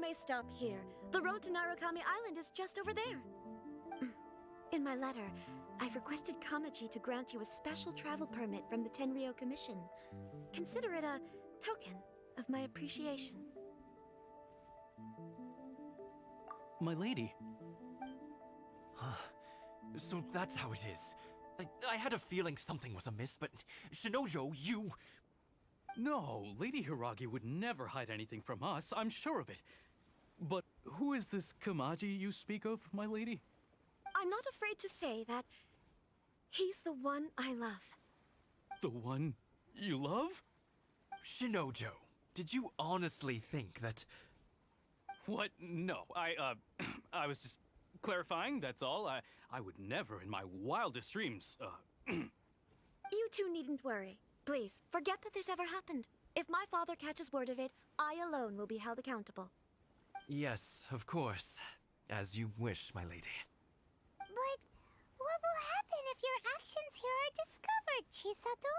may stop here. The road to Narukami Island is just over there. In my letter, I've requested Kamaji to grant you a special travel permit from the Tenryou Commission. Consider it a token of my appreciation. My lady. So that's how it is. I had a feeling something was amiss, but Shinojo, you... No, Lady Hiragi would never hide anything from us, I'm sure of it. But who is this Kamaji you speak of, my lady? I'm not afraid to say that he's the one I love. The one you love? Shinojo, did you honestly think that... What? No, I was just clarifying, that's all. I would never in my wildest dreams, You two needn't worry. Please, forget that this ever happened. If my father catches word of it, I alone will be held accountable. Yes, of course. As you wish, my lady. But what will happen if your actions here are discovered, Chisato?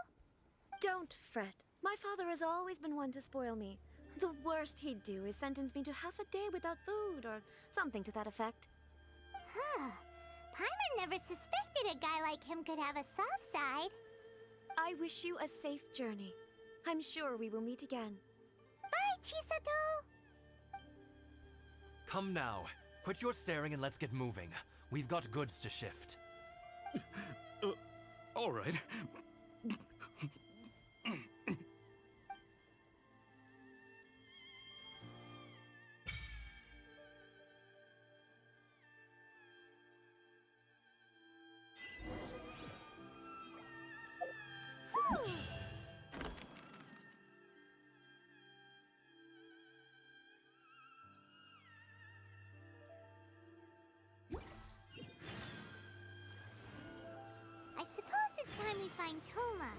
Don't fret. My father has always been one to spoil me. The worst he'd do is sentence me to half a day without food, or something to that effect. Huh. Paimon never suspected a guy like him could have a soft side. I wish you a safe journey. I'm sure we will meet again. Bye, Chisato! Come now. Quit your staring and let's get moving. We've got goods to shift. All right. I suppose it's time we find Toma.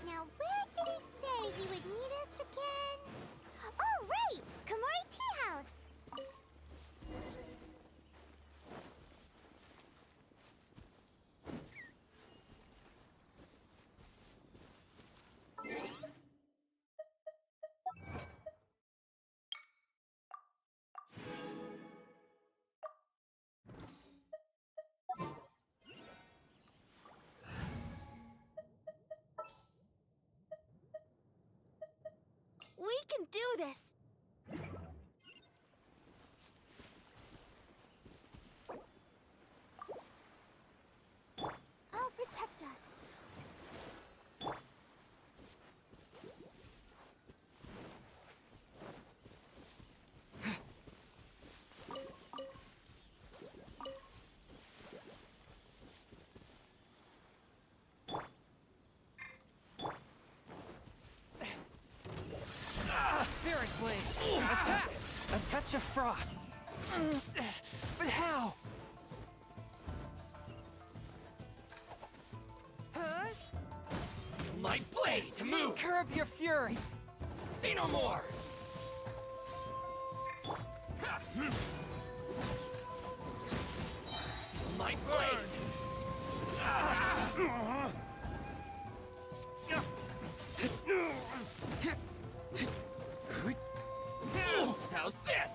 Now, where did he say he would meet us again? Oh, right! Komori Tea House! We can do this! I'll protect us. Spirit Blade! Attack! A touch of frost. But how? Huh? My blade! Move! Curb your fury! Say no more! My blade! How's this?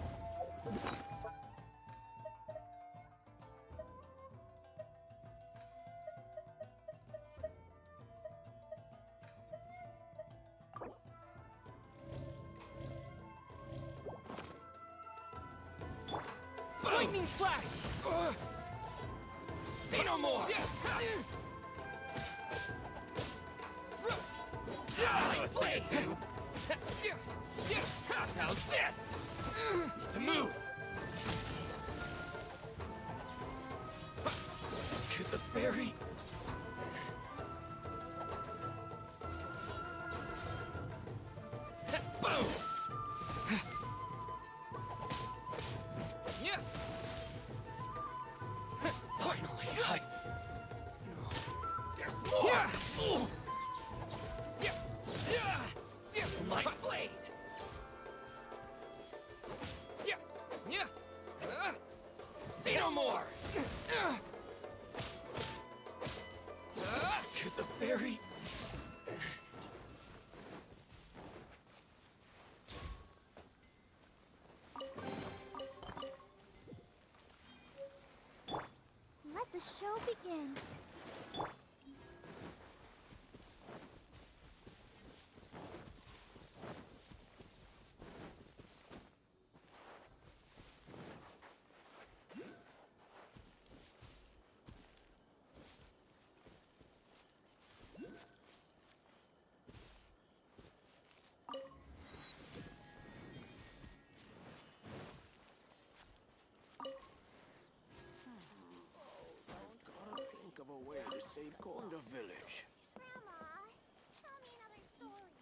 Lightning flash! Say no more! My blade! How's this? Need to move! To the ferry? Boom! Finally, there's more! My blade! Say no more! To the ferry? show begin. Gotta think of a way to save Konda Village. Grandma, tell me another story.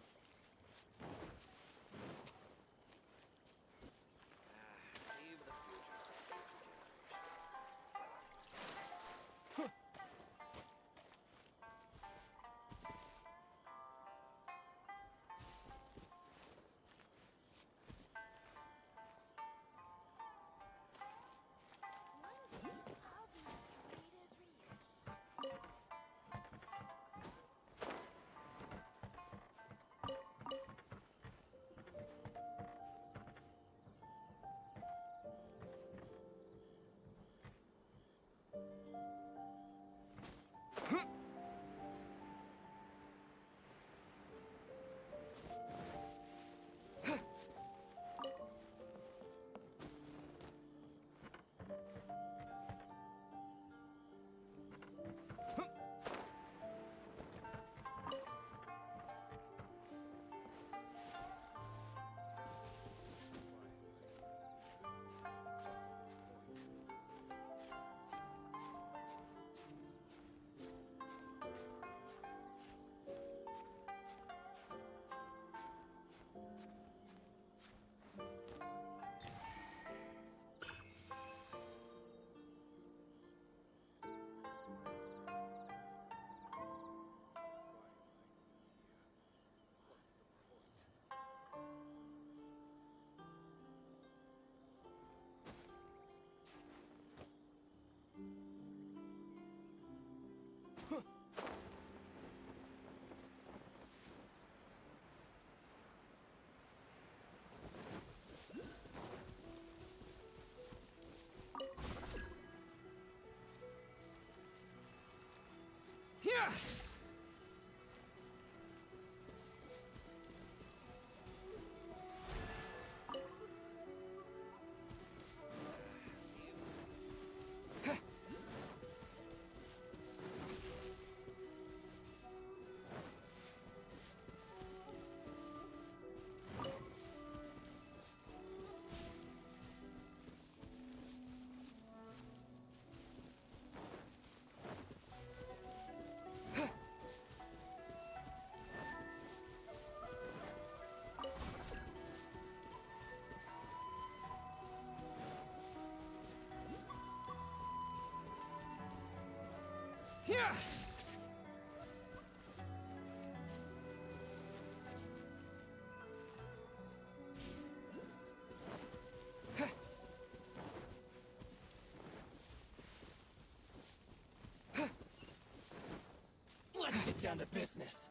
Leave the future for future generations. One day, I'll be as great as Ryuji. Yeah! Yeah! Let's get down to business.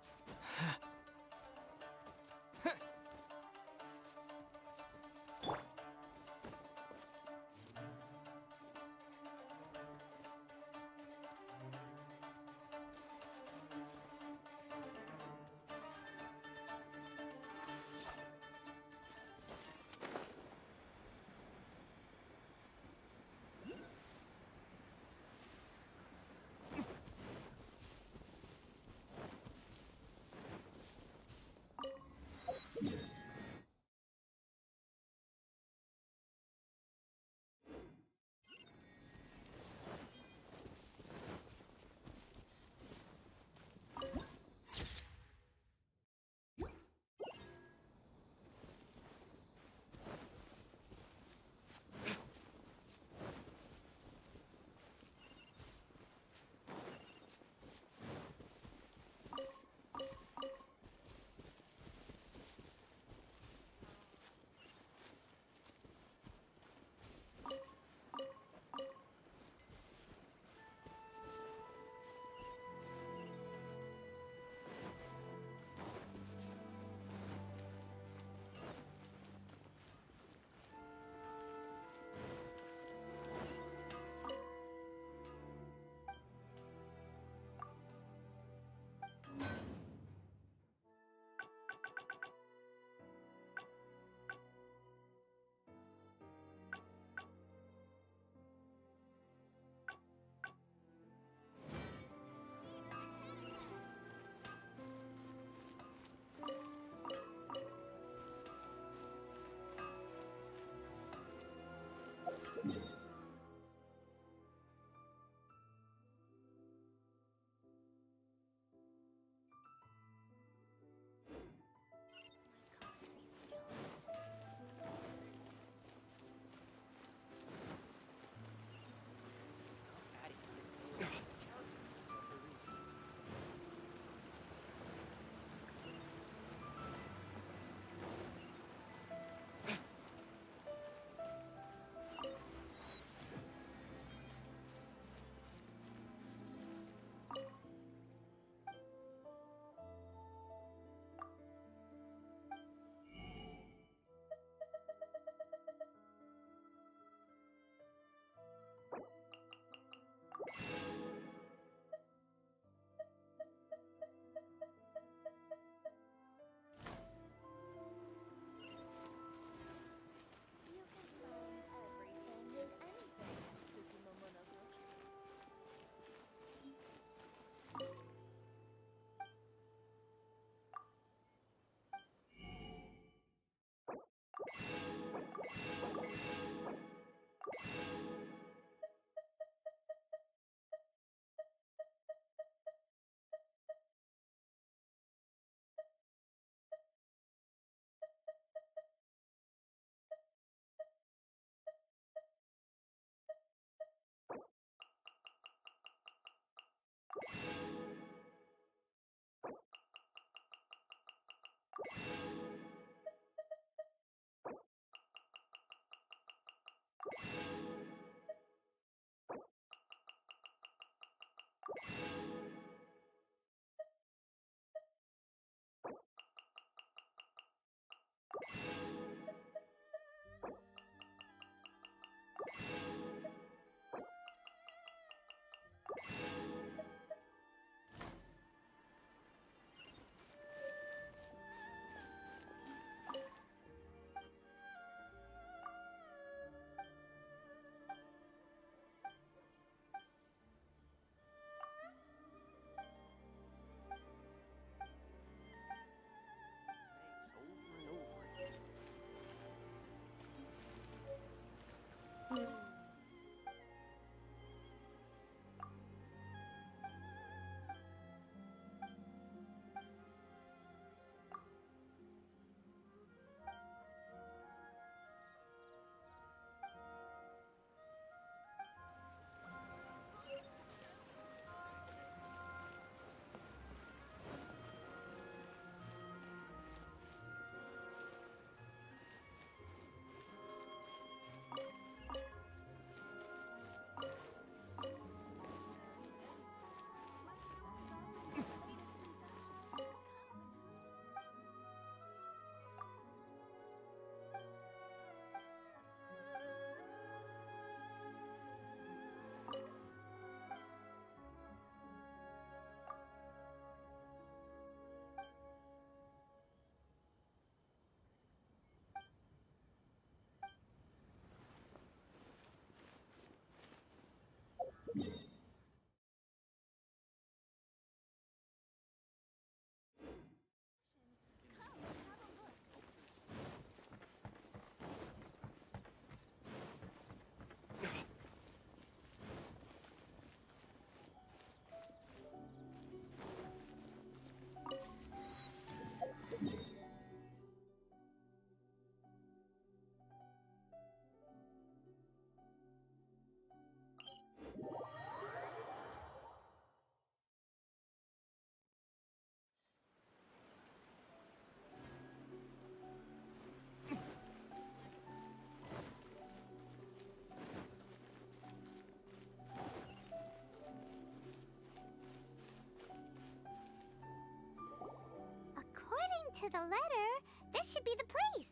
to the letter, this should be the place.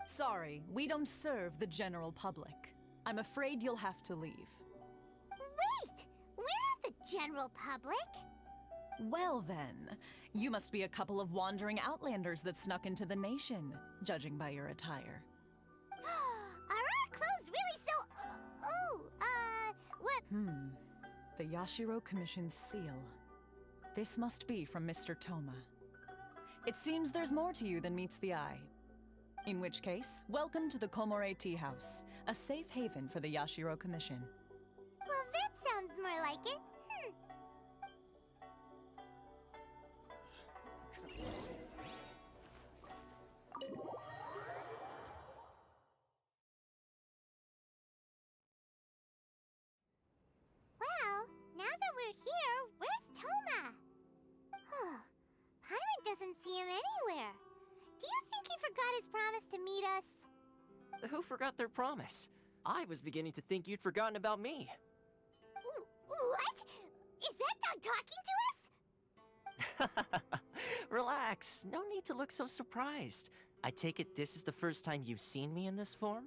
Sorry, we don't serve the general public. I'm afraid you'll have to leave. Wait! We're not the general public. Well then, you must be a couple of wandering outlanders that snuck into the nation, judging by your attire. Are our clothes really so... what... The Yashiro Commission's seal. This must be from Mr. Toma. It seems there's more to you than meets the eye. In which case, welcome to the Komore Tea House, a safe haven for the Yashiro Commission. Well, that sounds more like it. Well, now that we're here, where's Toma? Paimon doesn't see him anywhere. Do you think he forgot his promise to meet us? Who forgot their promise? I was beginning to think you'd forgotten about me. What? Is that dog talking to us? Relax. No need to look so surprised. I take it this is the first time you've seen me in this form?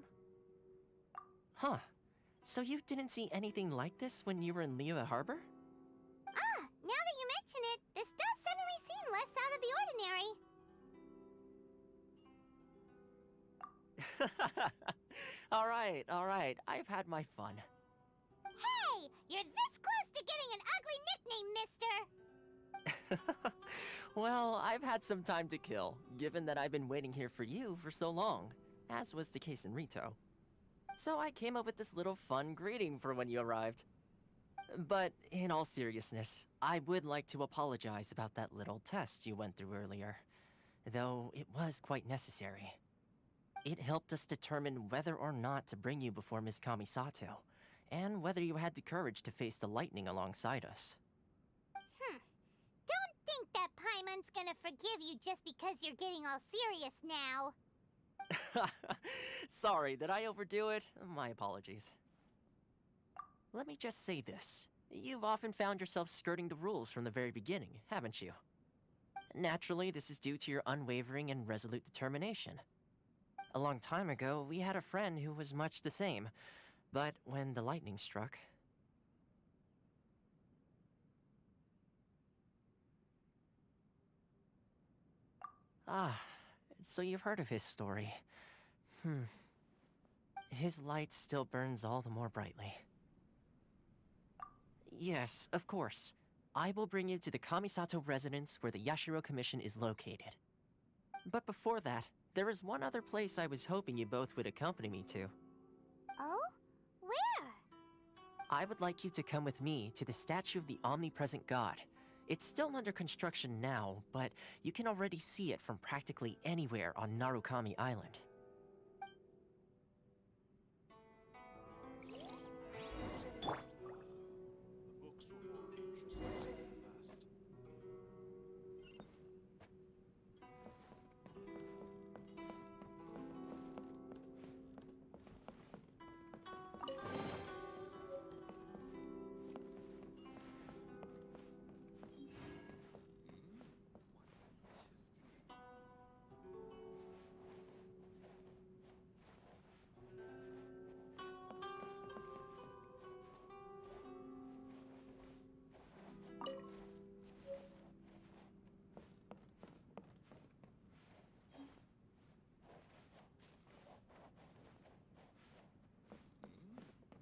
Huh. So you didn't see anything like this when you were in Liyue Harbor? Ah, now that you mention it, this does suddenly seem less out of the ordinary. All right. I've had my fun. Hey, you're this close to getting an ugly nickname, mister! Well, I've had some time to kill, given that I've been waiting here for you for so long, as was the case in Rito. So I came up with this little fun greeting for when you arrived. But in all seriousness, I would like to apologize about that little test you went through earlier, though it was quite necessary. It helped us determine whether or not to bring you before Miss Kamisato, and whether you had the courage to face the lightning alongside us. Don't think that Paimon's gonna forgive you just because you're getting all serious now. Sorry, did I overdo it? My apologies. Let me just say this. You've often found yourself skirting the rules from the very beginning, haven't you? Naturally, this is due to your unwavering and resolute determination. A long time ago, we had a friend who was much the same, but when the lightning struck... Ah, so you've heard of his story. His light still burns all the more brightly. Yes, of course. I will bring you to the Kamisato residence where the Yashiro Commission is located. But before that, there is one other place I was hoping you both would accompany me to. Oh? Where? I would like you to come with me to the statue of the omnipresent god. It's still under construction now, but you can already see it from practically anywhere on Narukami Island. The books were more interesting than the last.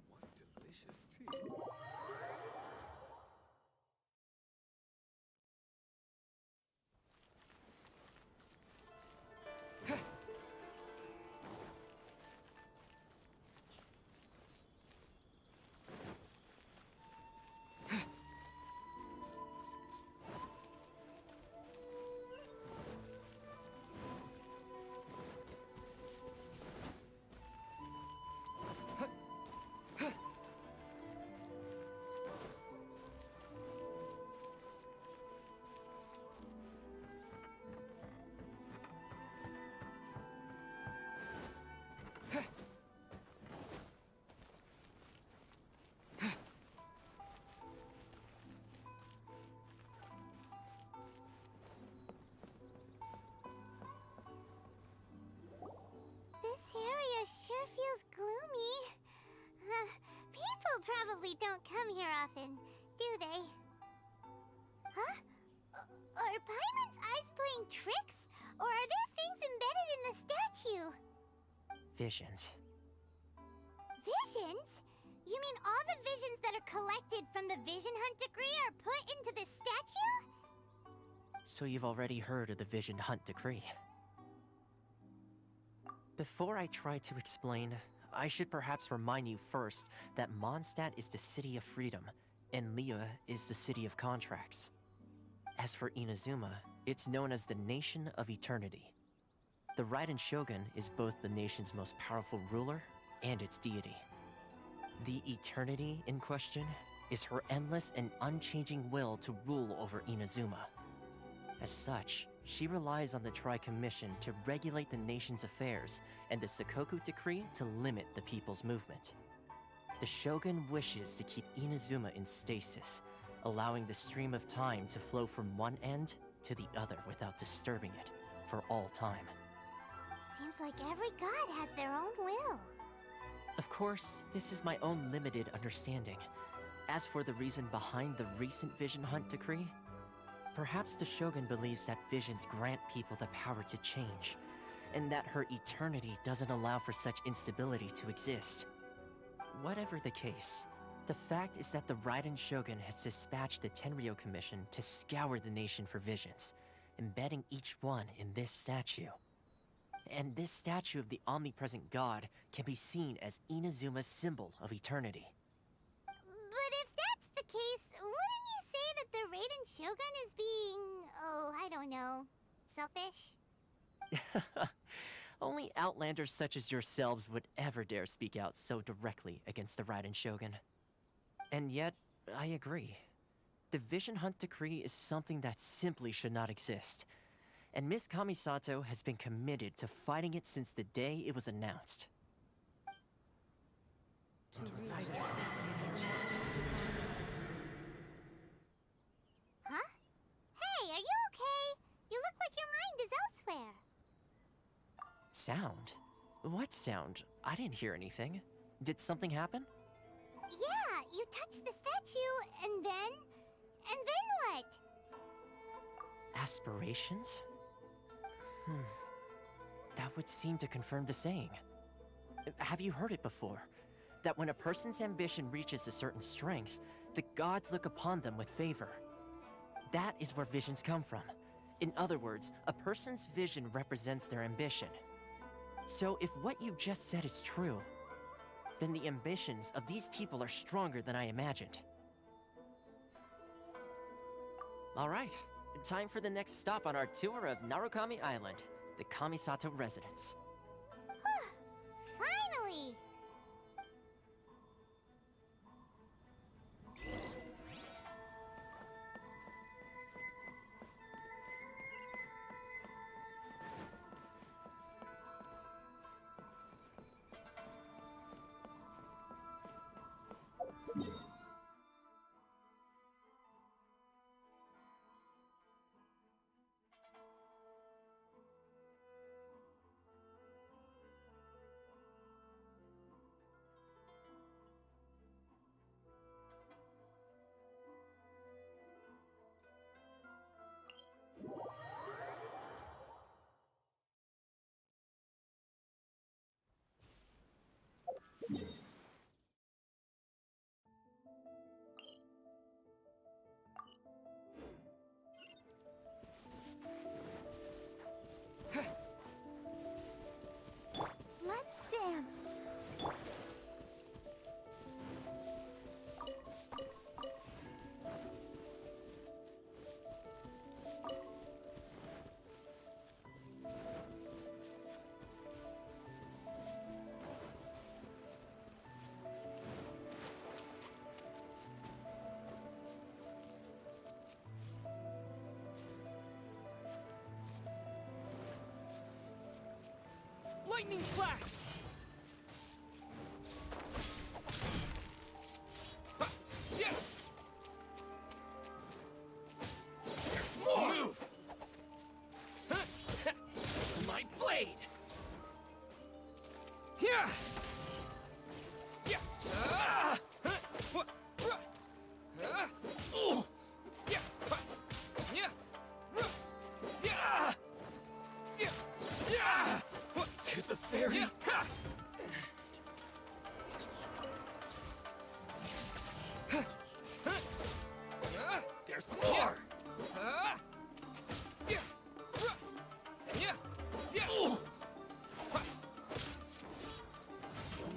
What delicious tea. probably don't come here often, do they? Huh? Are Paimon's eyes playing tricks? Or are there things embedded in the statue? Visions. Visions? You mean all the visions that are collected from the Vision Hunt decree are put into this statue? So you've already heard of the Vision Hunt decree. Before I try to explain, I should perhaps remind you first that Mondstadt is the city of freedom, and Liyue is the city of contracts. As for Inazuma, it's known as the Nation of Eternity. The Raiden Shogun is both the nation's most powerful ruler and its deity. The Eternity in question is her endless and unchanging will to rule over Inazuma. As such, she relies on the Tri-Commission to regulate the nation's affairs and the Sakoku Decree to limit the people's movement. The Shogun wishes to keep Inazuma in stasis, allowing the stream of time to flow from one end to the other without disturbing it for all time. Seems like every god has their own will. Of course, this is my own limited understanding. As for the reason behind the recent Vision Hunt decree, perhaps the Shogun believes that visions grant people the power to change, and that her eternity doesn't allow for such instability to exist. Whatever the case, the fact is that the Raiden Shogun has dispatched the Tenryou Commission to scour the nation for visions, embedding each one in this statue. And this statue of the omnipresent god can be seen as Inazuma's symbol of eternity. But if that's the case, wouldn't you say that the Raiden Shogun is being, oh, I don't know, selfish? Only outlanders such as yourselves would ever dare speak out so directly against the Raiden Shogun. And yet, I agree. The Vision Hunt decree is something that simply should not exist. And Miss Kamisato has been committed to fighting it since the day it was announced. Huh? Hey, are you okay? You look like your mind is elsewhere. Sound? What sound? I didn't hear anything. Did something happen? Yeah, you touched the statue, and then what? Aspirations? That would seem to confirm the saying. Have you heard it before? That when a person's ambition reaches a certain strength, the gods look upon them with favor. That is where visions come from. In other words, a person's vision represents their ambition. So if what you just said is true, then the ambitions of these people are stronger than I imagined. All right, time for the next stop on our tour of Narukami Island, the Kamisato residence. Finally! Let's dance. Lightning flash! More! Move! My blade! Here! Yeah! What? Feel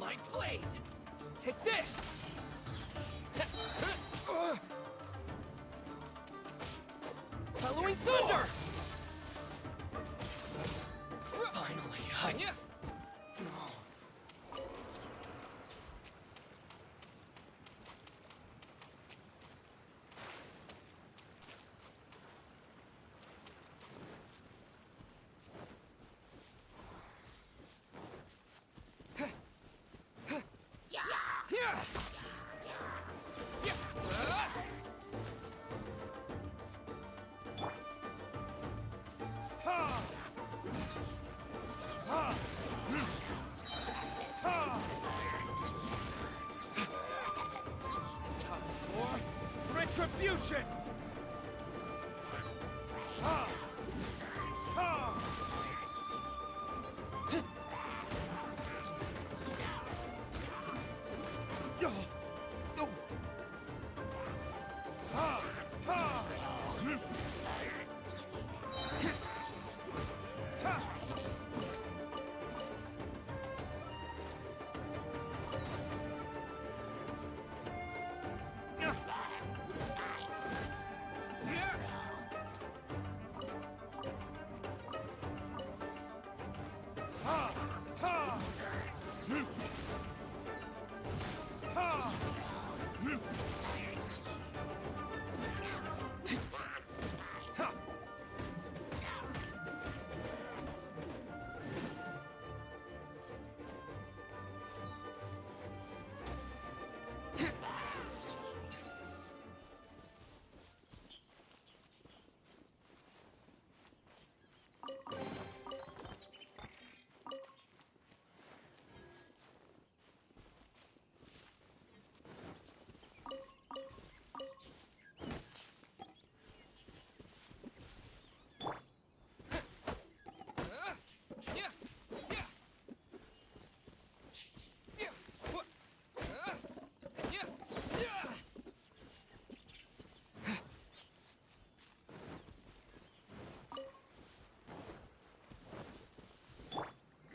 my blade! Take this! Following thunder! Finally, Time for retribution!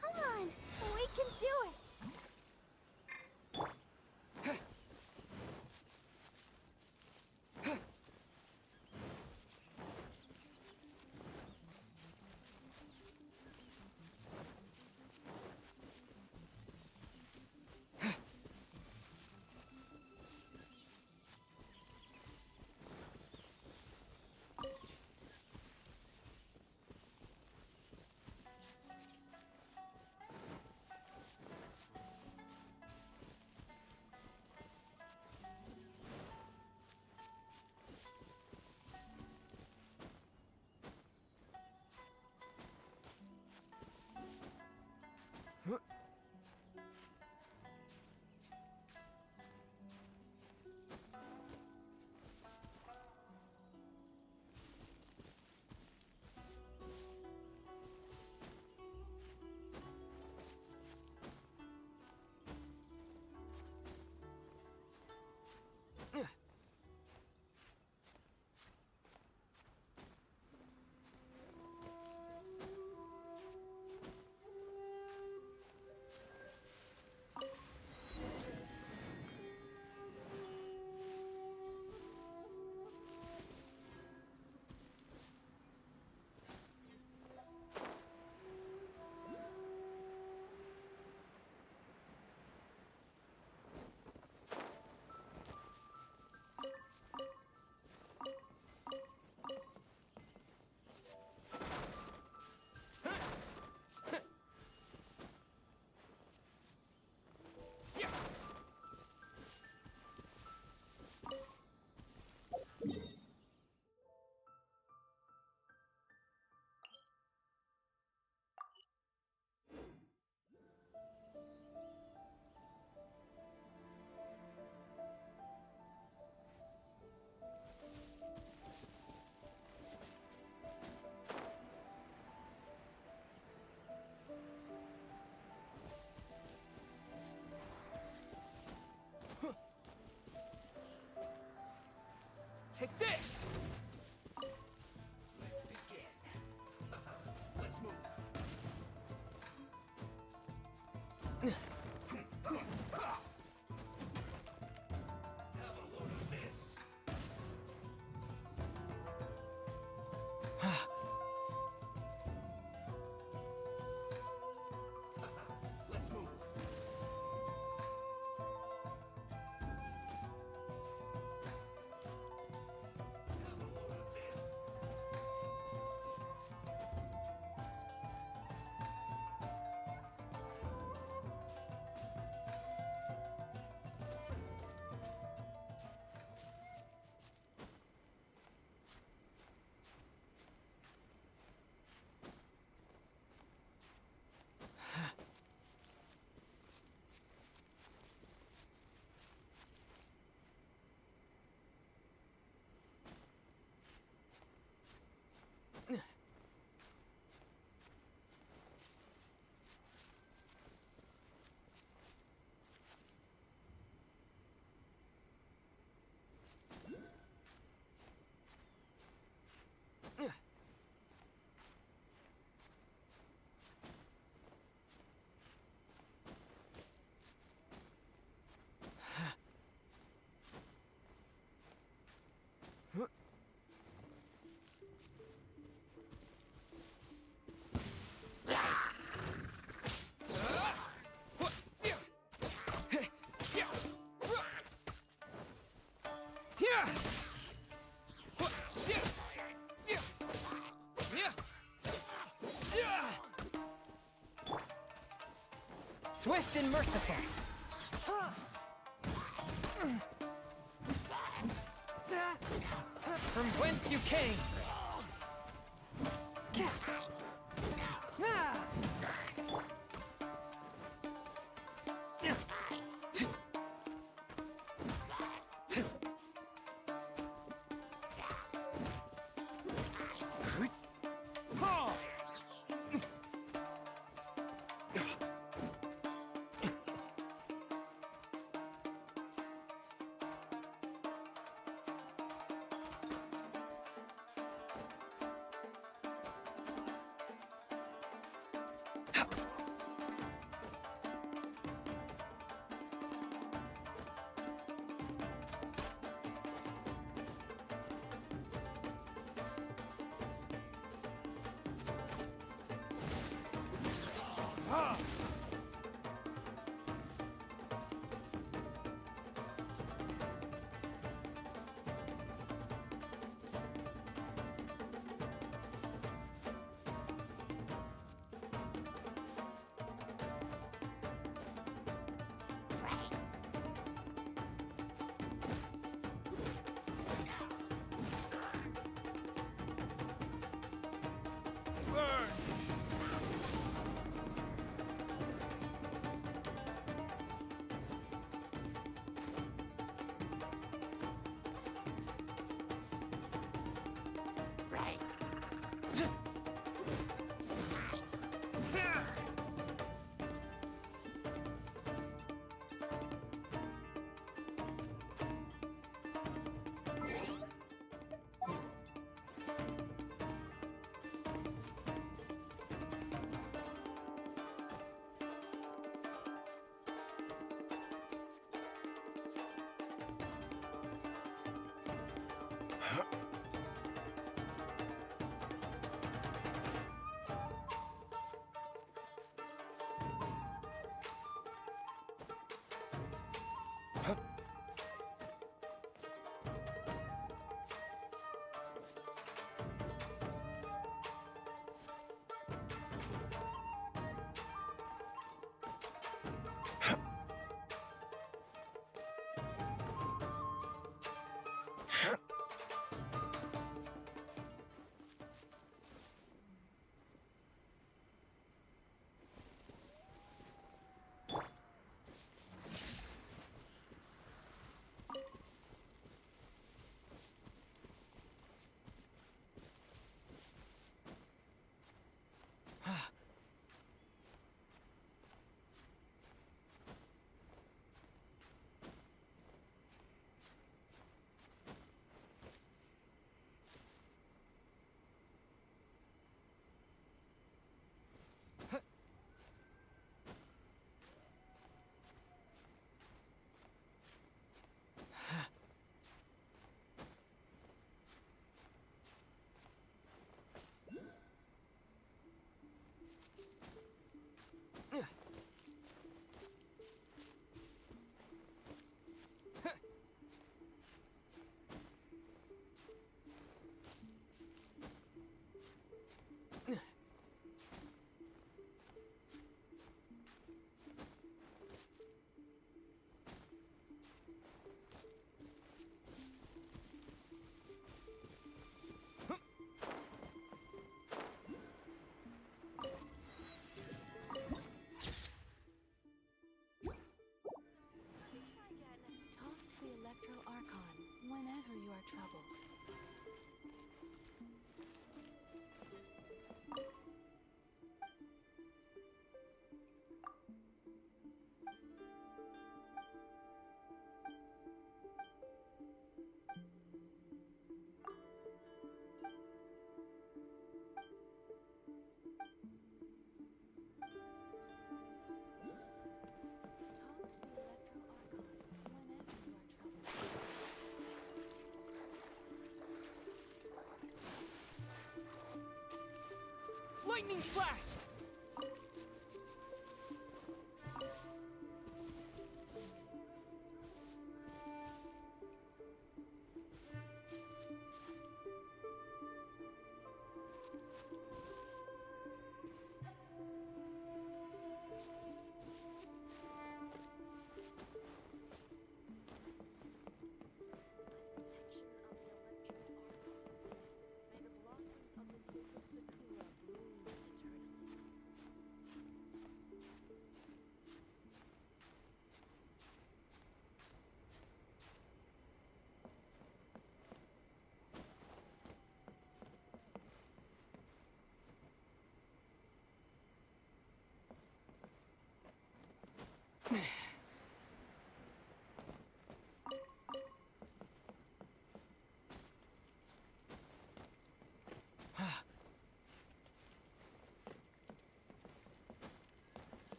Come on, we can do it. Take this! Let's begin. Let's move. Let's move. Swift and merciful. From whence you came. Lightning flash!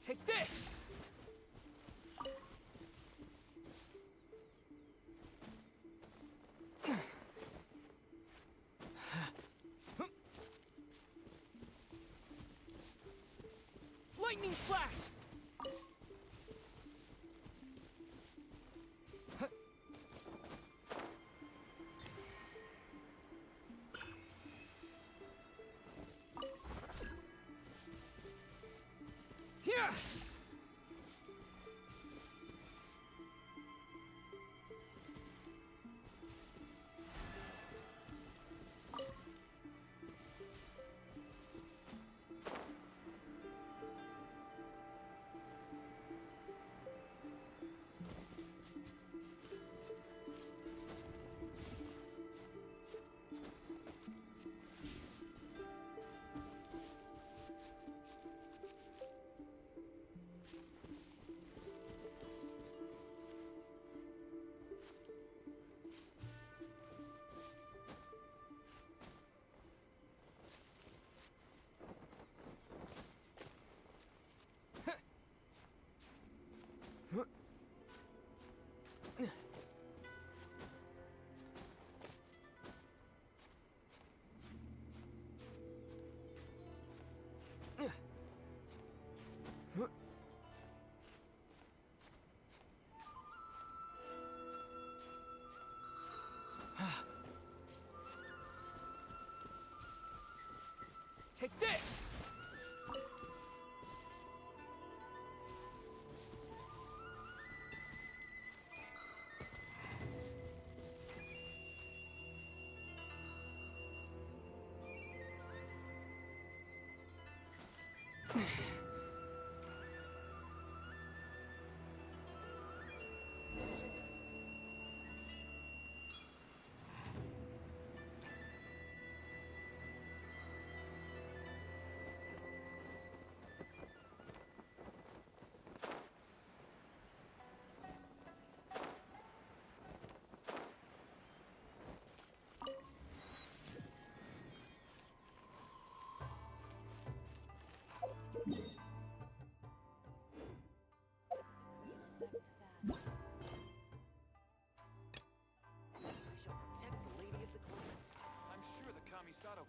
Take this! Lightning flash! Here!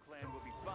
clan will be fine.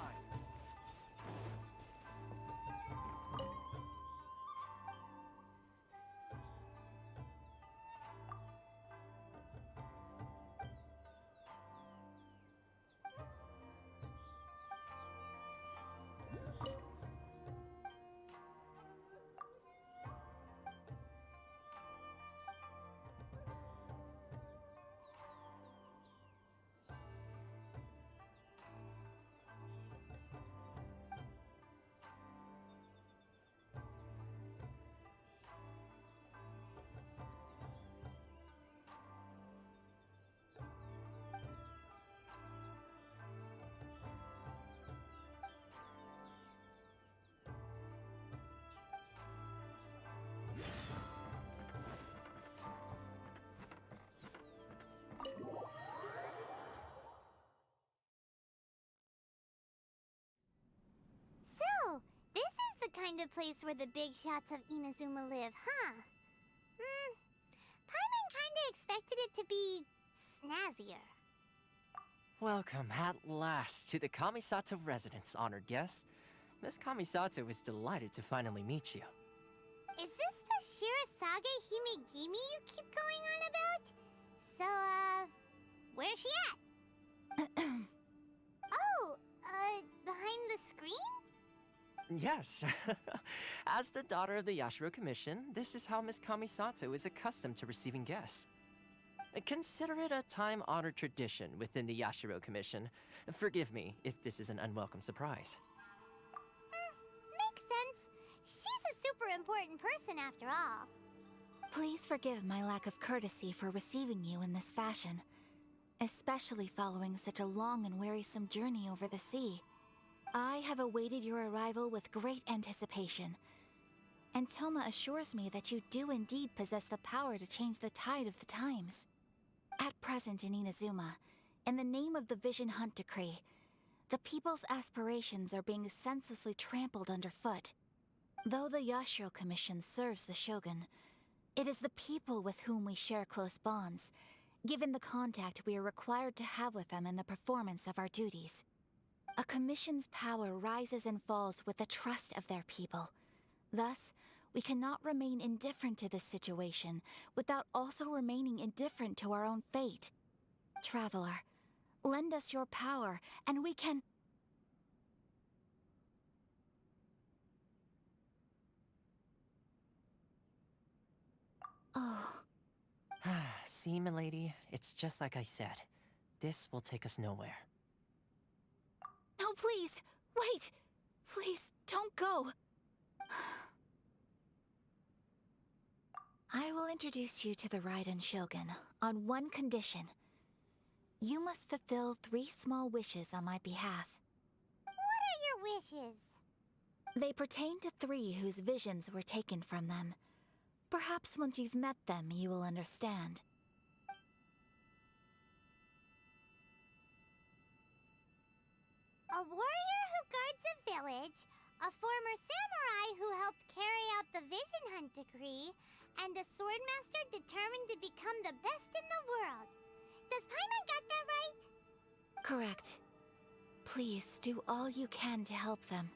So, this is the kind of place where the big shots of Inazuma live, huh? Paimon kinda expected it to be snazzier. Welcome at last to the Kamisato residence, honored guest. Miss Kamisato is delighted to finally meet you. Is this the Shirasage Himegimi you keep going on about? So, where's she at? Oh, behind the screen? Yes. As the daughter of the Yashiro Commission, this is how Miss Kamisato is accustomed to receiving guests. Consider it a time-honored tradition within the Yashiro Commission. Forgive me if this is an unwelcome surprise. Makes sense. She's a super important person after all. Please forgive my lack of courtesy for receiving you in this fashion, especially following such a long and wearisome journey over the sea. I have awaited your arrival with great anticipation, and Toma assures me that you do indeed possess the power to change the tide of the times. At present in Inazuma, in the name of the Vision Hunt Decree, the people's aspirations are being senselessly trampled underfoot. Though the Yashiro Commission serves the Shogun, it is the people with whom we share close bonds, given the contact we are required to have with them in the performance of our duties. A commission's power rises and falls with the trust of their people. Thus, we cannot remain indifferent to this situation without also remaining indifferent to our own fate. Traveler, lend us your power, and we can... Oh... See, milady, it's just like I said. This will take us nowhere. No, please! Wait! Please, don't go! I will introduce you to the Raiden Shogun on one condition. You must fulfill 3 small wishes on my behalf. What are your wishes? They pertain to 3 whose visions were taken from them. Perhaps once you've met them, you will understand. A warrior who guards a village, a former samurai who helped carry out the Vision Hunt Decree, and a swordmaster determined to become the best in the world. Does Paimon got that right? Correct. Please do all you can to help them.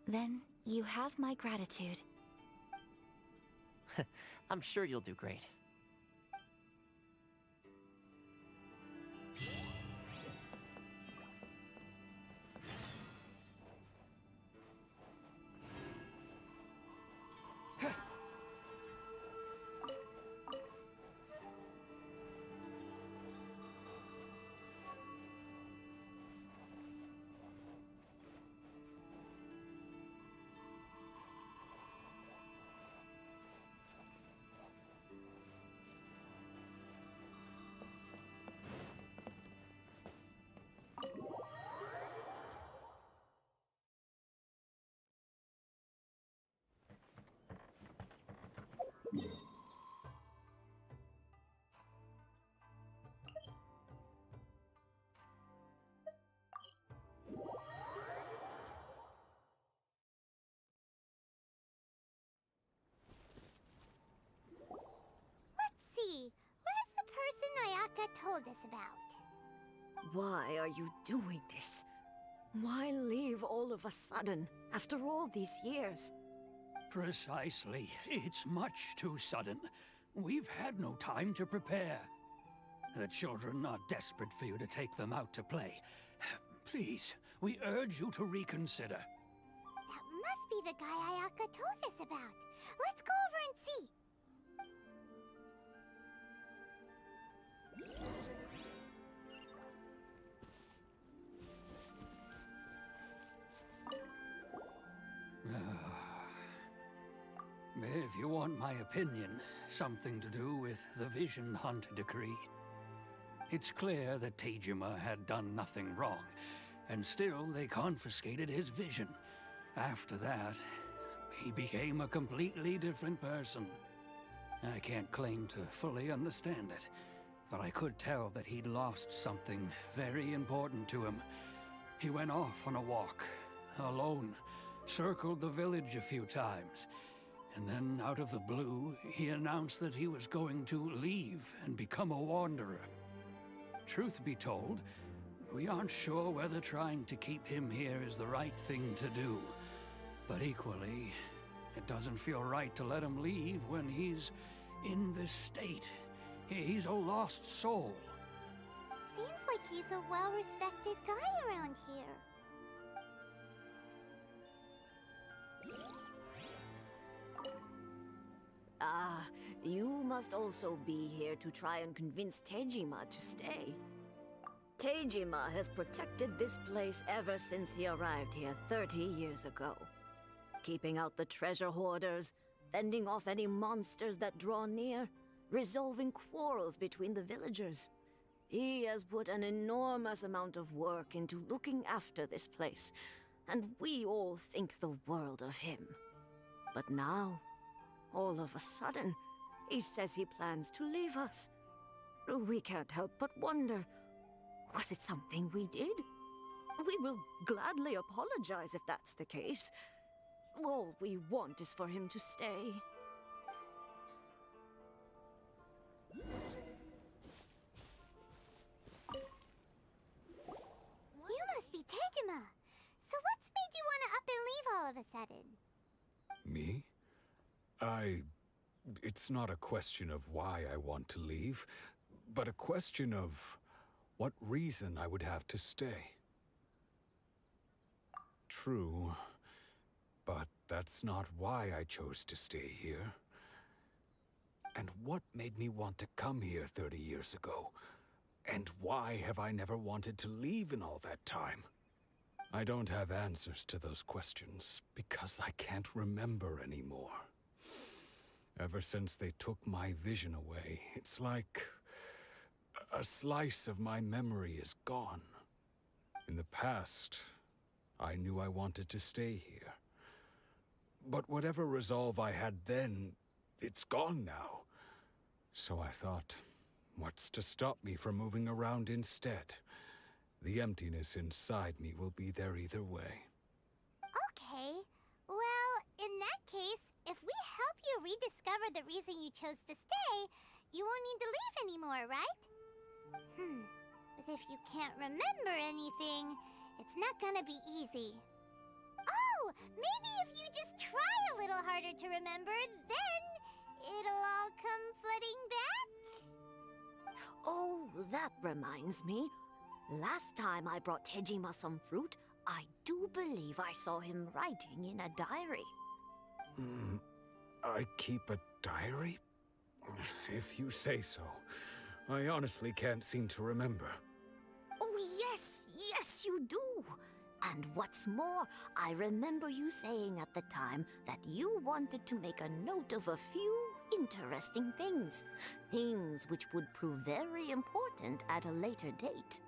Then you have my gratitude. I'm sure you'll do great. Let's see. Where's the person Ayaka told us about? Why are you doing this? Why leave all of a sudden, after all these years? Precisely. It's much too sudden. We've had no time to prepare. The children are desperate for you to take them out to play. Please, we urge you to reconsider. That must be the guy Ayaka told us about. Let's go over and see. If you want my opinion, something to do with the Vision Hunt decree. It's clear that Tejima had done nothing wrong, and still they confiscated his vision. After that, he became a completely different person. I can't claim to fully understand it, but I could tell that he'd lost something very important to him. He went off on a walk, alone, circled the village a few times, and then out of the blue, he announced that he was going to leave and become a wanderer. Truth be told, we aren't sure whether trying to keep him here is the right thing to do. But equally, it doesn't feel right to let him leave when he's in this state. He's a lost soul. Seems like he's a well-respected guy around here. Ah, you must also be here to try and convince Tejima to stay. Tejima has protected this place ever since he arrived here 30 years ago. Keeping out the treasure hoarders, fending off any monsters that draw near, resolving quarrels between the villagers. He has put an enormous amount of work into looking after this place, and we all think the world of him. But now, all of a sudden, he says he plans to leave us. We can't help but wonder, was it something we did? We will gladly apologize if that's the case. All we want is for him to stay. You must be Tejima. So what's made you want to up and leave all of a sudden? Me? It's not a question of why I want to leave, but a question of what reason I would have to stay. True, but that's not why I chose to stay here. And what made me want to come here 30 years ago? And why have I never wanted to leave in all that time? I don't have answers to those questions because I can't remember anymore. Ever since they took my vision away, it's like a slice of my memory is gone. In the past, I knew I wanted to stay here. But whatever resolve I had then, it's gone now. So I thought, what's to stop me from moving around instead? The emptiness inside me will be there either way. Okay. Well, in that case, if we help you rediscover the reason you chose to stay, you won't need to leave anymore, right? But if you can't remember anything, it's not gonna be easy. Oh, maybe if you just try a little harder to remember, then it'll all come flooding back? Oh, that reminds me. Last time I brought Tejima some fruit, I do believe I saw him writing in a diary. I keep a diary? If you say so. I honestly can't seem to remember. Oh, yes, yes, you do. And what's more, I remember you saying at the time that you wanted to make a note of a few interesting things. Things which would prove very important at a later date.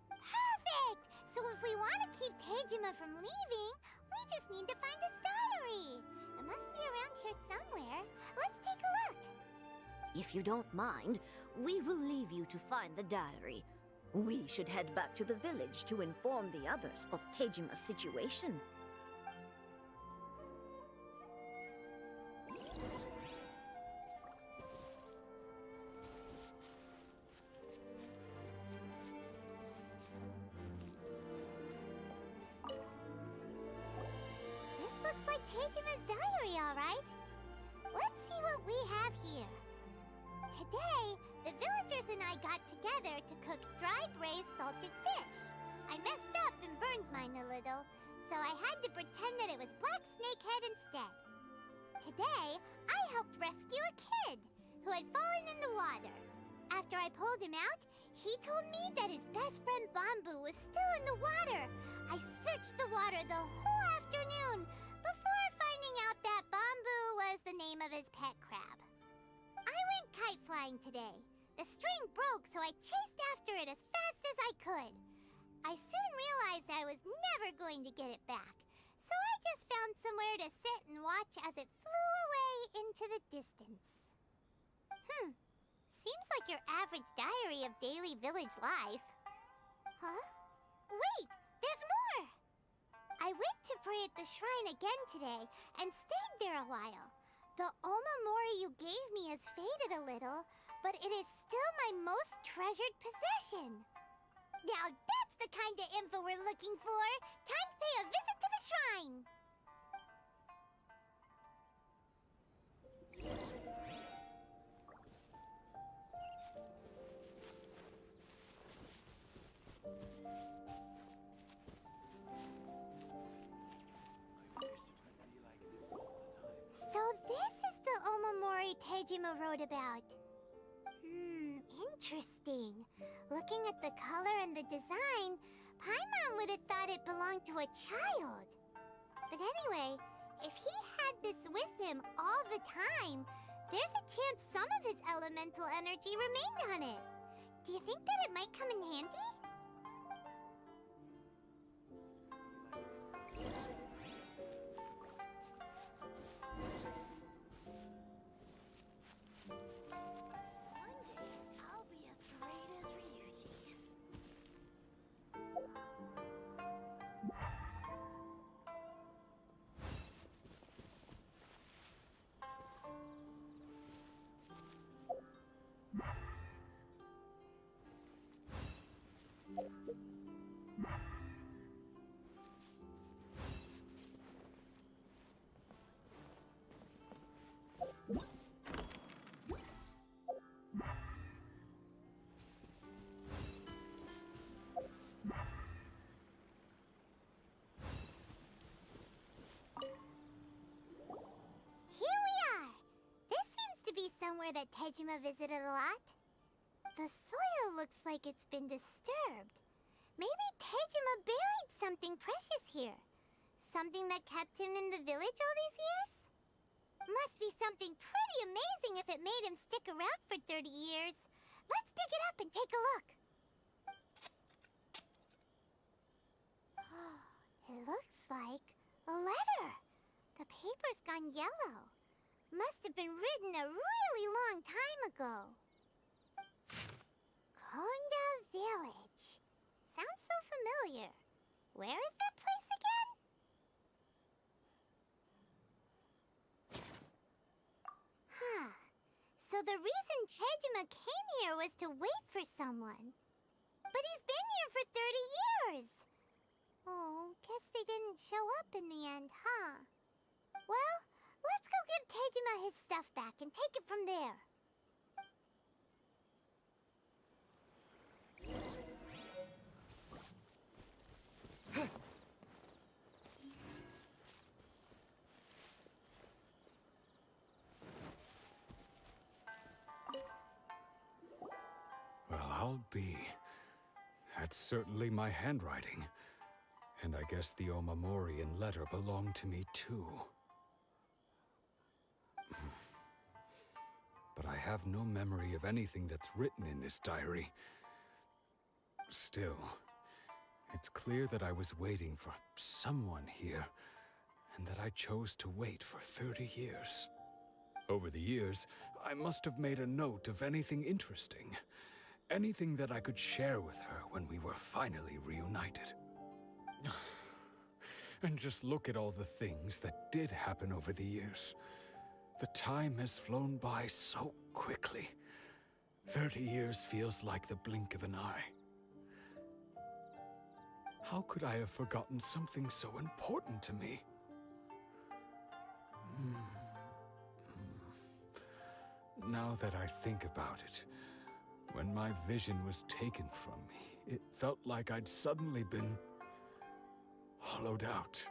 Perfect! So if we want to keep Tejima from leaving, we just need to find his diary. It must be around here somewhere. Let's take a look. If you don't mind, we will leave you to find the diary. We should head back to the village to inform the others of Tejima's situation. Teijima's diary, all right. Let's see what we have here. Today, the villagers and I got together to cook dried braised salted fish. I messed up and burned mine a little, so I had to pretend that it was black snakehead instead. Today, I helped rescue a kid who had fallen in the water. After I pulled him out, he told me that his best friend Bamboo was still in the water. I searched the water the whole afternoon before finding out that Bamboo was the name of his pet crab. I went kite flying today. The string broke, so I chased after it as fast as I could. I soon realized I was never going to get it back, so I just found somewhere to sit and watch as it flew away into the distance. Seems like your average diary of daily village life. Huh? Wait, there's more! I went to pray at the shrine again today and stayed there a while. The omamori you gave me has faded a little, but it is still my most treasured possession. Now that's the kind of info we're looking for. Time to pay a visit to the shrine. So this is the omamori Teijima wrote about. Interesting. Looking at the color and the design, Paimon would have thought it belonged to a child. But anyway, if he had this with him all the time, there's a chance some of his elemental energy remained on it. Do you think that it might come in handy? Somewhere that Tejima visited a lot. The soil looks like it's been disturbed. Maybe Tejima buried something precious here. Something that kept him in the village all these years? Must be something pretty amazing if it made him stick around for 30 years. Let's dig it up and take a look. It looks like a letter. The paper's gone yellow. Must have been written a really long time ago. Konda Village. Sounds so familiar. Where is that place again? So the reason Tejima came here was to wait for someone. But he's been here for 30 years. Oh, guess they didn't show up in the end, huh? Well, let's go give Tejima his stuff back and take it from there. Well, I'll be. That's certainly my handwriting. And I guess the Omamorian letter belonged to me too. But I have no memory of anything that's written in this diary. Still, it's clear that I was waiting for someone here, and that I chose to wait for 30 years. Over the years, I must have made a note of anything interesting. Anything that I could share with her when we were finally reunited. And just look at all the things that did happen over the years. The time has flown by so quickly. 30 years feels like the blink of an eye. How could I have forgotten something so important to me? Now that I think about it, when my vision was taken from me, it felt like I'd suddenly been hollowed out.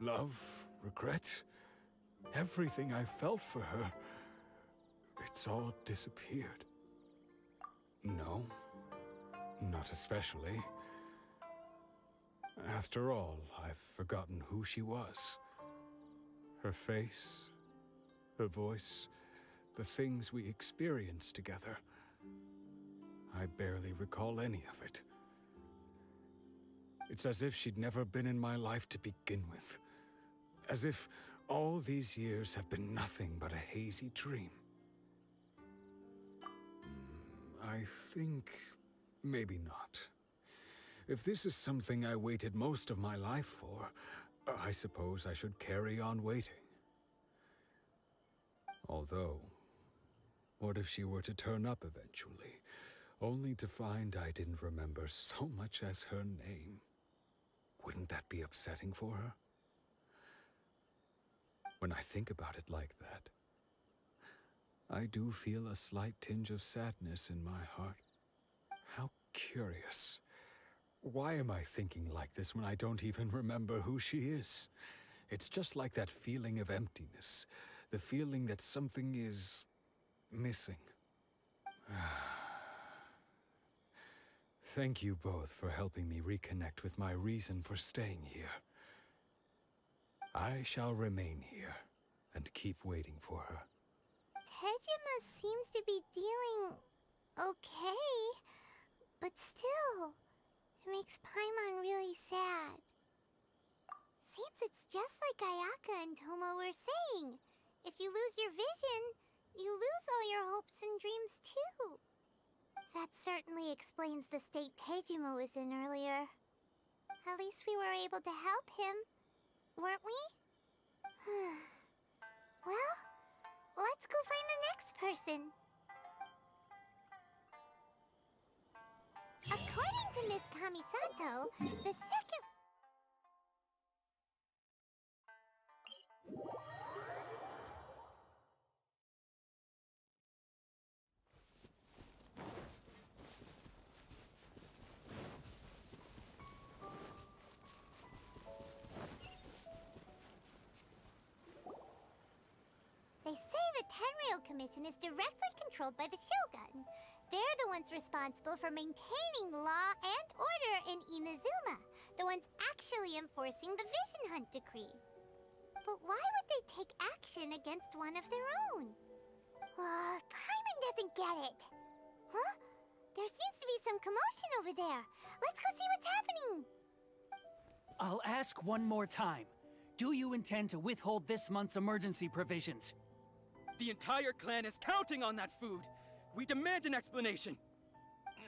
Love, regret, everything I felt for her, it's all disappeared. No, not especially. After all, I've forgotten who she was. Her face, her voice, the things we experienced together. I barely recall any of it. It's as if she'd never been in my life to begin with. As if all these years have been nothing but a hazy dream. I think maybe not. If this is something I waited most of my life for, I suppose I should carry on waiting. Although, what if she were to turn up eventually, only to find I didn't remember so much as her name? Wouldn't that be upsetting for her? When I think about it like that, I do feel a slight tinge of sadness in my heart. How curious. Why am I thinking like this when I don't even remember who she is? It's just like that feeling of emptiness, the feeling that something is missing. Thank you both for helping me reconnect with my reason for staying here. I shall remain here and keep waiting for her. Tejima seems to be dealing okay, but still, it makes Paimon really sad. Seems it's just like Ayaka and Toma were saying. If you lose your vision, you lose all your hopes and dreams too. That certainly explains the state Tejima was in earlier. At least we were able to help him, weren't we? Well, let's go find the next person. According to Miss Kamisato, the second... They say the Tenryou Commission is directly controlled by the Shogun. They're the ones responsible for maintaining law and order in Inazuma, the ones actually enforcing the Vision Hunt Decree. But why would they take action against one of their own? Paimon doesn't get it. Huh? There seems to be some commotion over there. Let's go see what's happening. I'll ask one more time. Do you intend to withhold this month's emergency provisions? The entire clan is counting on that food. We demand an explanation.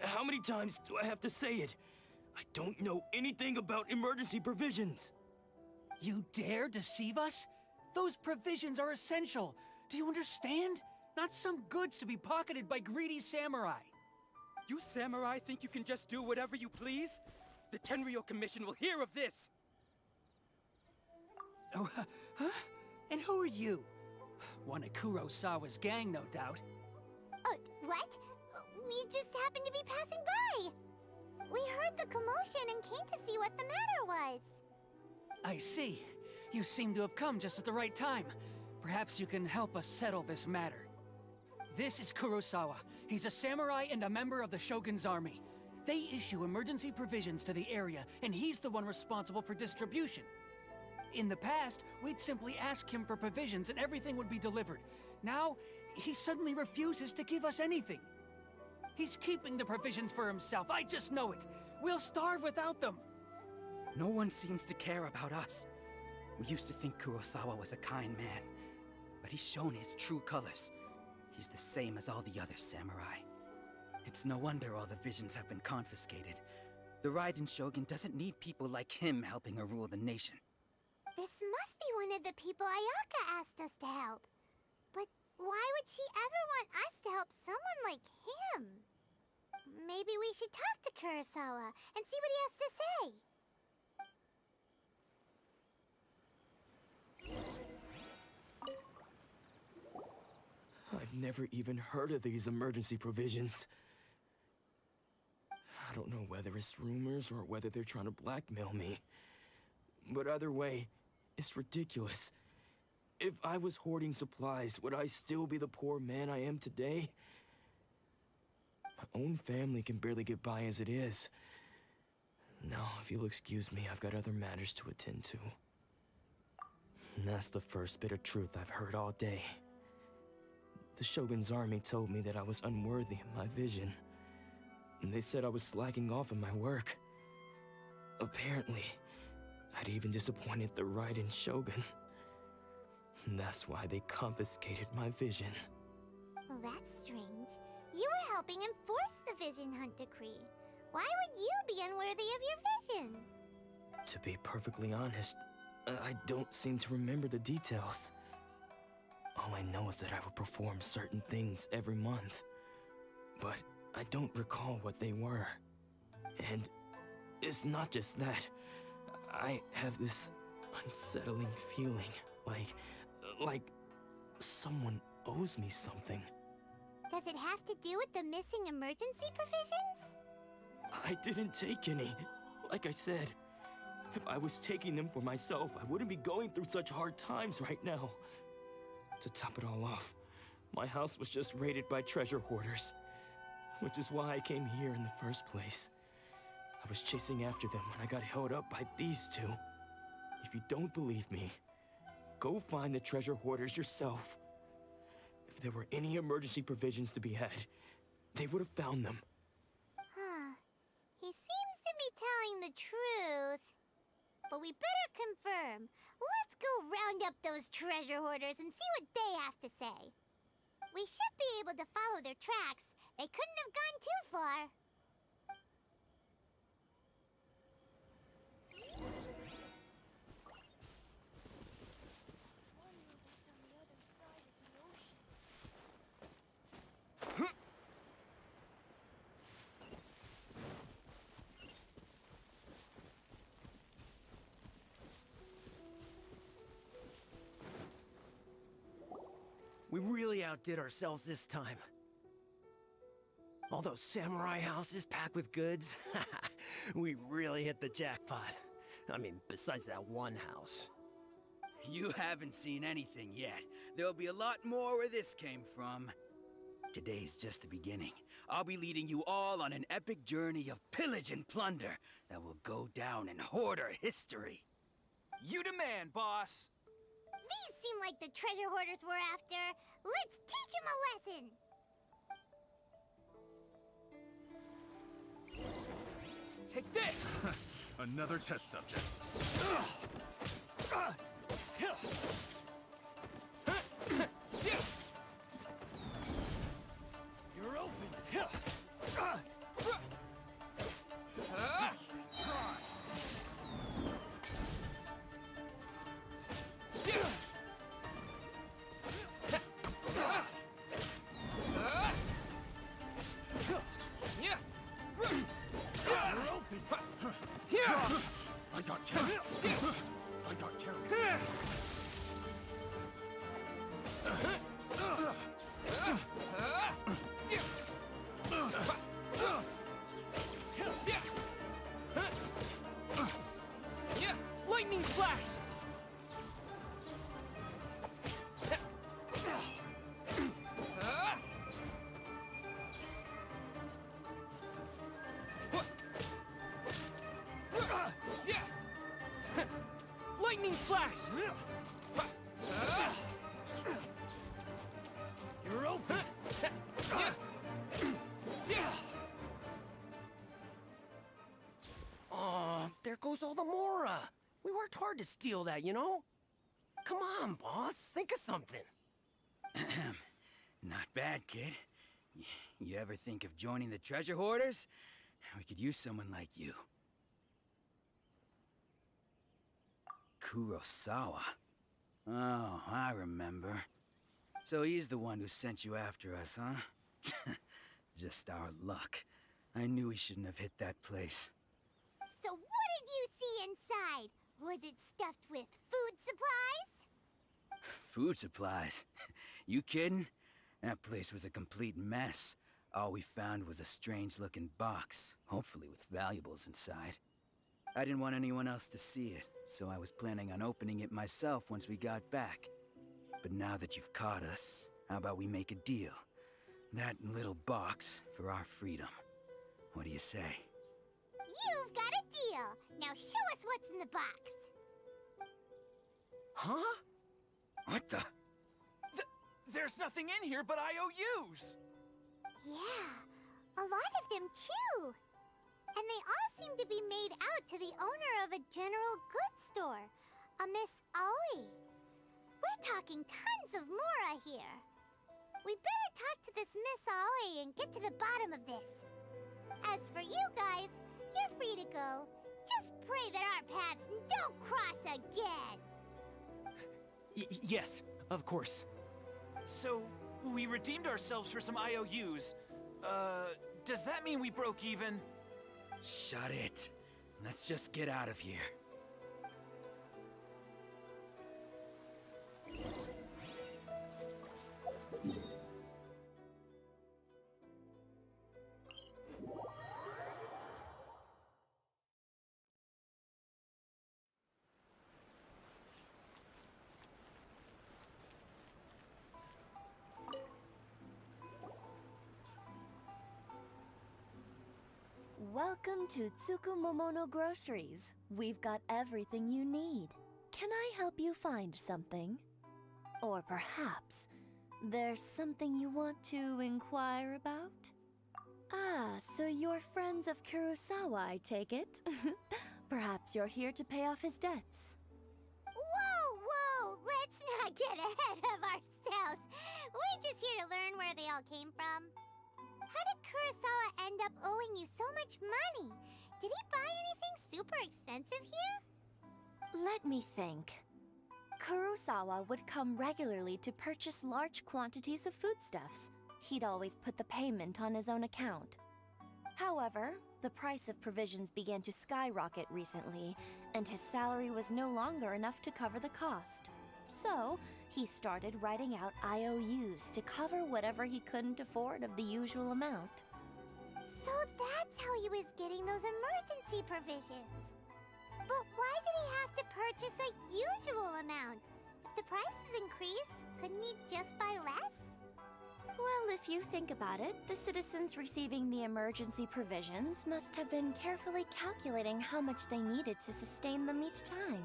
How many times do I have to say it? I don't know anything about emergency provisions. You dare deceive us? Those provisions are essential. Do you understand? Not some goods to be pocketed by greedy samurai. You samurai think you can just do whatever you please? The Tenryou Commission will hear of this! Oh, huh? And who are you? One of Kurosawa's gang, no doubt. What? We just happened to be passing by. We heard the commotion and came to see what the matter was. I see. You seem to have come just at the right time. Perhaps you can help us settle this matter. This is Kurosawa. He's a samurai and a member of the Shogun's army. They issue emergency provisions to the area, and he's the one responsible for distribution. In the past, we'd simply ask him for provisions and everything would be delivered. Now, he suddenly refuses to give us anything. He's keeping the provisions for himself, I just know it. We'll starve without them. No one seems to care about us. We used to think Kurosawa was a kind man, but he's shown his true colors. He's the same as all the other samurai. It's no wonder all the visions have been confiscated. The Raiden Shogun doesn't need people like him helping her rule the nation. This must be one of the people Ayaka asked us to help. But why would she ever want us to help someone like him? Maybe we should talk to Kurosawa and see what he has to say. never even heard of these emergency provisions. I don't know whether it's rumors or whether they're trying to blackmail me. But either way, it's ridiculous. If I was hoarding supplies, would I still be the poor man I am today? My own family can barely get by as it is. Now, if you'll excuse me, I've got other matters to attend to. And that's the first bit of truth I've heard all day. The Shogun's army told me that I was unworthy of my vision. And they said I was slacking off in my work. Apparently, I'd even disappointed the Raiden Shogun. And that's why they confiscated my vision. Well, that's strange. You were helping enforce the Vision Hunt Decree. Why would you be unworthy of your vision? To be perfectly honest, I don't seem to remember the details. All I know is that I would perform certain things every month. But I don't recall what they were. And it's not just that. I have this unsettling feeling, like someone owes me something. Does it have to do with the missing emergency provisions? I didn't take any. Like I said, if I was taking them for myself, I wouldn't be going through such hard times right now. To top it all off, my house was just raided by treasure hoarders, which is why I came here in the first place. I was chasing after them when I got held up by these two. If you don't believe me, go find the treasure hoarders yourself. If there were any emergency provisions to be had, they would have found them. Huh. He seems to be telling the truth. But we better confirm. Let's go round up those treasure hoarders and see what they have to say. We should be able to follow their tracks. They couldn't have gone too far. We really outdid ourselves this time. All those samurai houses packed with goods, we really hit the jackpot. I mean, besides that one house. You haven't seen anything yet. There'll be a lot more where this came from. Today's just the beginning. I'll be leading you all on an epic journey of pillage and plunder that will go down in hoarder history. You demand, boss! These seem like the treasure hoarders we're after. Let's teach them a lesson. Take this! Another test subject. You're open! I got carried. I got carried. Lightning flash! Lightning flash! You're open! Aw, there goes all the Mora. We worked hard to steal that, you know? Come on, boss. Think of something. Not bad, kid. You ever think of joining the treasure hoarders? We could use someone like you. Kurosawa. Oh, I remember. So he's the one who sent you after us, huh? Just our luck. I knew he shouldn't have hit that place. So what did you see inside? Was it stuffed with food supplies? Food supplies? You kidding? That place was a complete mess. All we found was a strange-looking box, hopefully with valuables inside. I didn't want anyone else to see it, so I was planning on opening it myself once we got back. But now that you've caught us, how about we make a deal? That little box for our freedom. What do you say? You've got a deal. Now show us what's in the box. Huh? What the? There's nothing in here but IOUs! Yeah, a lot of them too. And they all seem to be made out to the owner of a general goods store, a Miss Aoi. We're talking tons of Mora here. We better talk to this Miss Aoi and get to the bottom of this. As for you guys, you're free to go. Just pray that our paths don't cross again. Yes, of course. So, we redeemed ourselves for some IOUs. Does that mean we broke even? Shut it. Let's just get out of here. Welcome to Tsukumomono Groceries. We've got everything you need. Can I help you find something? Or perhaps there's something you want to inquire about? Ah, so you're friends of Kurosawa, I take it? Perhaps you're here to pay off his debts. Whoa! Let's not get ahead of ourselves. We're just here to learn where they all came from. How did Kurosawa end up owing you so much money? Did he buy anything super expensive here? Let me think. Kurosawa would come regularly to purchase large quantities of foodstuffs. He'd always put the payment on his own account. However, the price of provisions began to skyrocket recently, and his salary was no longer enough to cover the cost. So, he started writing out IOUs to cover whatever he couldn't afford of the usual amount. So that's how he was getting those emergency provisions. But why did he have to purchase a usual amount? If the prices increased, couldn't he just buy less? Well, if you think about it, the citizens receiving the emergency provisions must have been carefully calculating how much they needed to sustain them each time.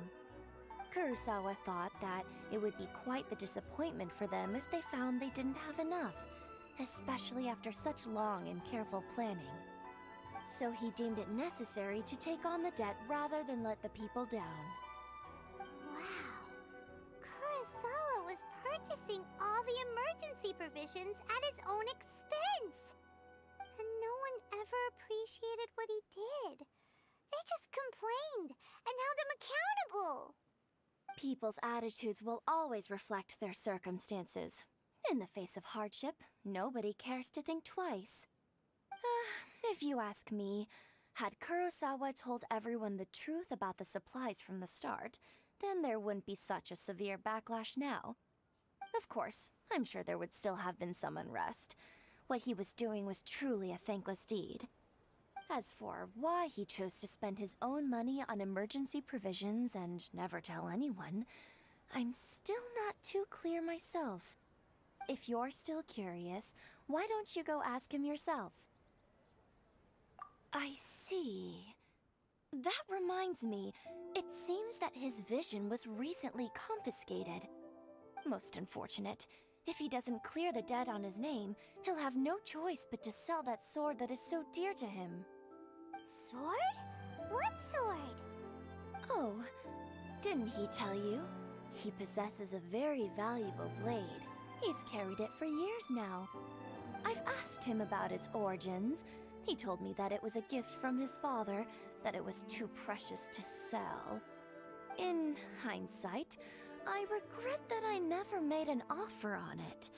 Kurosawa thought that it would be quite the disappointment for them if they found they didn't have enough, especially after such long and careful planning. So he deemed it necessary to take on the debt rather than let the people down. Wow. Kurosawa was purchasing all the emergency provisions at his own expense. And no one ever appreciated what he did. They just complained and held him accountable. People's attitudes will always reflect their circumstances. In the face of hardship, nobody cares to think twice. If you ask me, had Kurosawa told everyone the truth about the supplies from the start, then there wouldn't be such a severe backlash now. Of course, I'm sure there would still have been some unrest. What he was doing was truly a thankless deed. As for why he chose to spend his own money on emergency provisions and never tell anyone, I'm still not too clear myself. If you're still curious, why don't you go ask him yourself? I see. That reminds me, it seems that his vision was recently confiscated. Most unfortunate. If he doesn't clear the debt on his name, he'll have no choice but to sell that sword that is so dear to him. Sword? What sword? Oh, didn't he tell you? He possesses a very valuable blade. He's carried it for years now. I've asked him about its origins. He told me that it was a gift from his father, that it was too precious to sell. In hindsight, I regret that I never made an offer on it.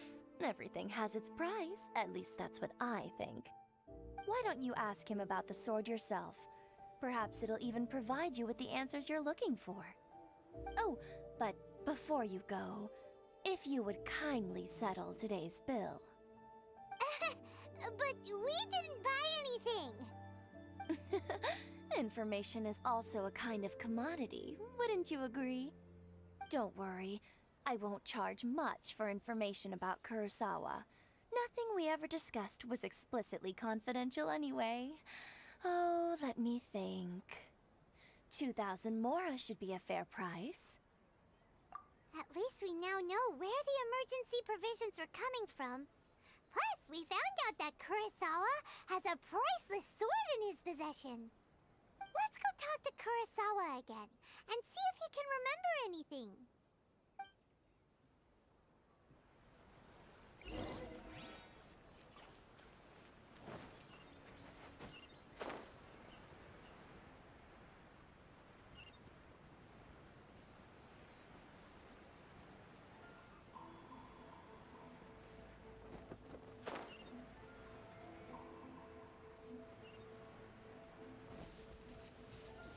Everything has its price, at least that's what I think. Why don't you ask him about the sword yourself? Perhaps it'll even provide you with the answers you're looking for. Oh, but before you go, If you would kindly settle today's bill. But we didn't buy anything! Information is also a kind of commodity, wouldn't you agree? Don't worry, I won't charge much for information about Kurosawa. Nothing we ever discussed was explicitly confidential anyway. Oh, let me think. 2,000 mora should be a fair price. At least we now know where the emergency provisions are coming from. Plus, we found out that Kurosawa has a priceless sword in his possession. Let's go talk to Kurosawa again, and see if he can remember anything.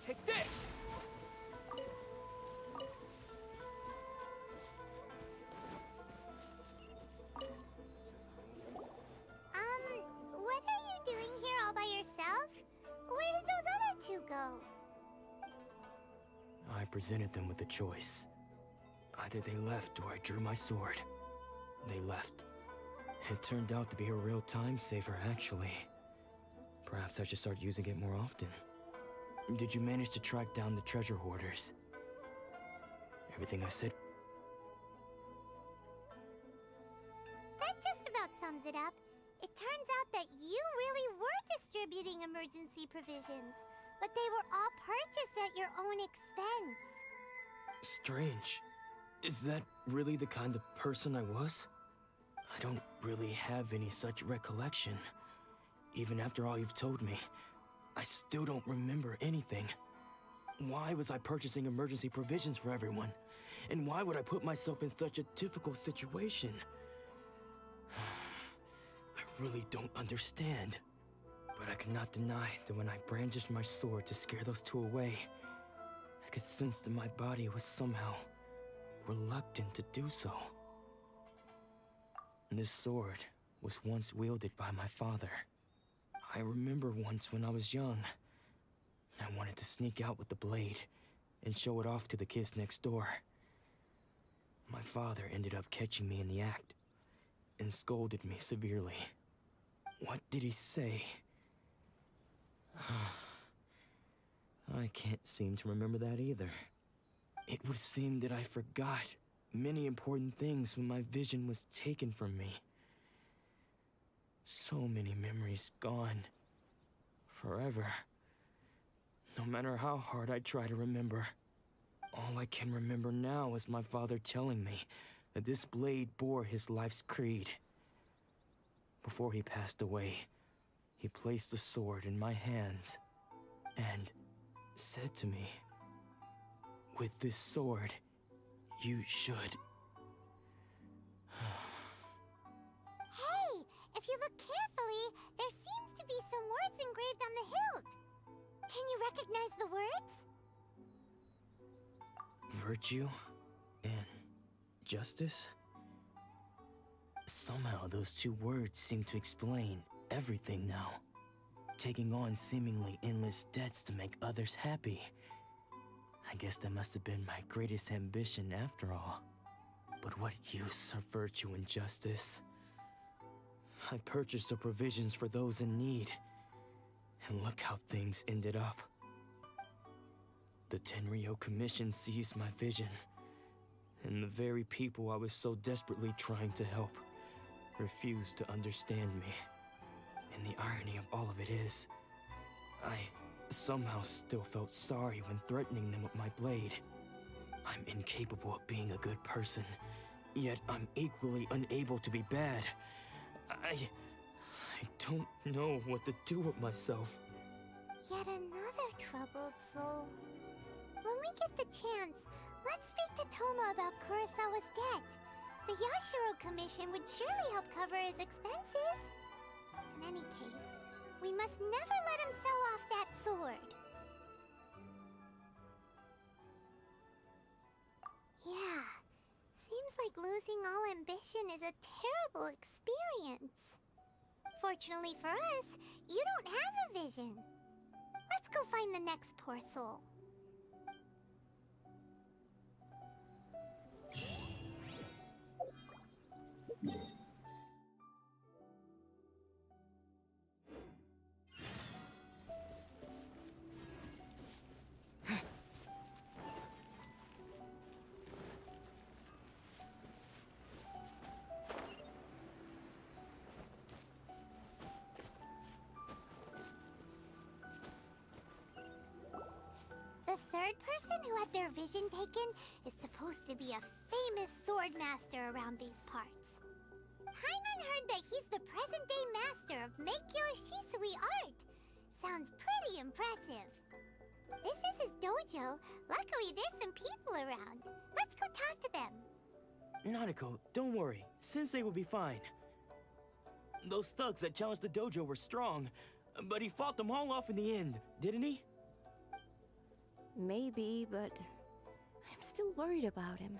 Take this! What are you doing here all by yourself? Where did those other two go? I presented them with a choice. Either they left or I drew my sword. They left. It turned out to be a real time saver, actually. Perhaps I should start using it more often. Did you manage to track down the treasure hoarders? Everything I said... That just about sums it up. It turns out that you really were distributing emergency provisions, but they were all purchased at your own expense. Strange. Is that really the kind of person I was? I don't really have any such recollection. Even after all you've told me, I still don't remember anything. Why was I purchasing emergency provisions for everyone? And why would I put myself in such a difficult situation? I really don't understand. But I cannot deny that when I brandished my sword to scare those two away, I could sense that my body was somehow reluctant to do so. This sword was once wielded by my father. I remember once when I was young, I wanted to sneak out with the blade and show it off to the kids next door. My father ended up catching me in the act and scolded me severely. What did he say? I can't seem to remember that either. It would seem that I forgot many important things when my vision was taken from me. So many memories gone. Forever. No matter how hard I try to remember. All I can remember now is my father telling me that this blade bore his life's creed. Before he passed away, he placed the sword in my hands and said to me, "With this sword, you should..." Hey, if you look carefully, there seems to be some words engraved on the hilt. Can you recognize the words? Virtue and justice? Somehow those two words seem to explain everything now. Taking on seemingly endless debts to make others happy. I guess that must have been my greatest ambition after all. But what use are virtue and justice? I purchased the provisions for those in need. And look how things ended up. The Tenryo Commission seized my vision. And the very people I was so desperately trying to help refused to understand me. And the irony of all of it is, I somehow still felt sorry when threatening them with my blade. I'm incapable of being a good person, yet I'm equally unable to be bad. I don't know what to do with myself. Yet another troubled soul. When we get the chance, let's speak to Toma about Kurosawa's debt. The Yashiro Commission would surely help cover his expenses. In any case, we must never let him sell off that sword. Yeah, seems like losing losing all ambition is a terrible experience. Fortunately for us, you don't have a vision. Let's go find the next poor soul. The third person who had their vision taken is supposed to be a famous sword master around these parts. Paimon heard that he's the present-day master of Meikyo Shisui art. Sounds pretty impressive. This is his dojo. Luckily, there's some people around. Let's go talk to them. Nanako, don't worry. Sensei will be fine. Those thugs that challenged the dojo were strong, but he fought them all off in the end, didn't he? Maybe, but I'm still worried about him.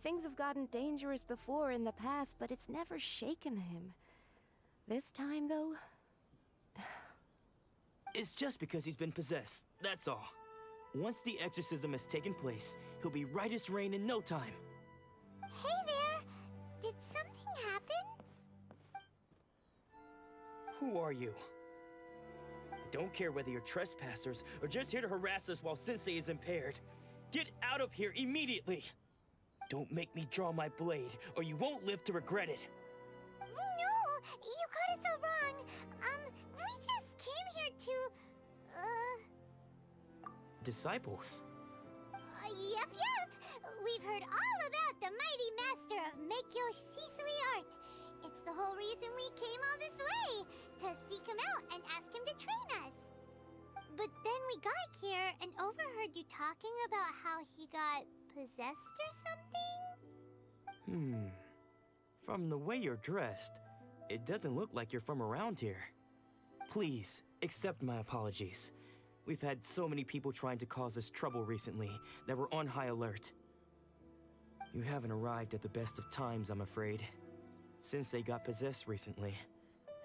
Things have gotten dangerous before in the past, but it's never shaken him. This time, though... It's just because he's been possessed, that's all. Once the exorcism has taken place, he'll be right as rain in no time. Hey there! Did something happen? Who are you? I don't care whether you're trespassers or just here to harass us while Sensei is impaired. Get out of here immediately! Don't make me draw my blade, or you won't live to regret it. No! You got it so wrong! We just came here to... Disciples? Yep. We've heard all about the mighty master of Meikyo Shisui art. It's the whole reason we came all this way, to seek him out and ask him to train us. But then we got here and overheard you talking about how he got possessed or something? From the way you're dressed, it doesn't look like you're from around here. Please, accept my apologies. We've had so many people trying to cause us trouble recently that we're on high alert. You haven't arrived at the best of times, I'm afraid. Sensei got possessed recently,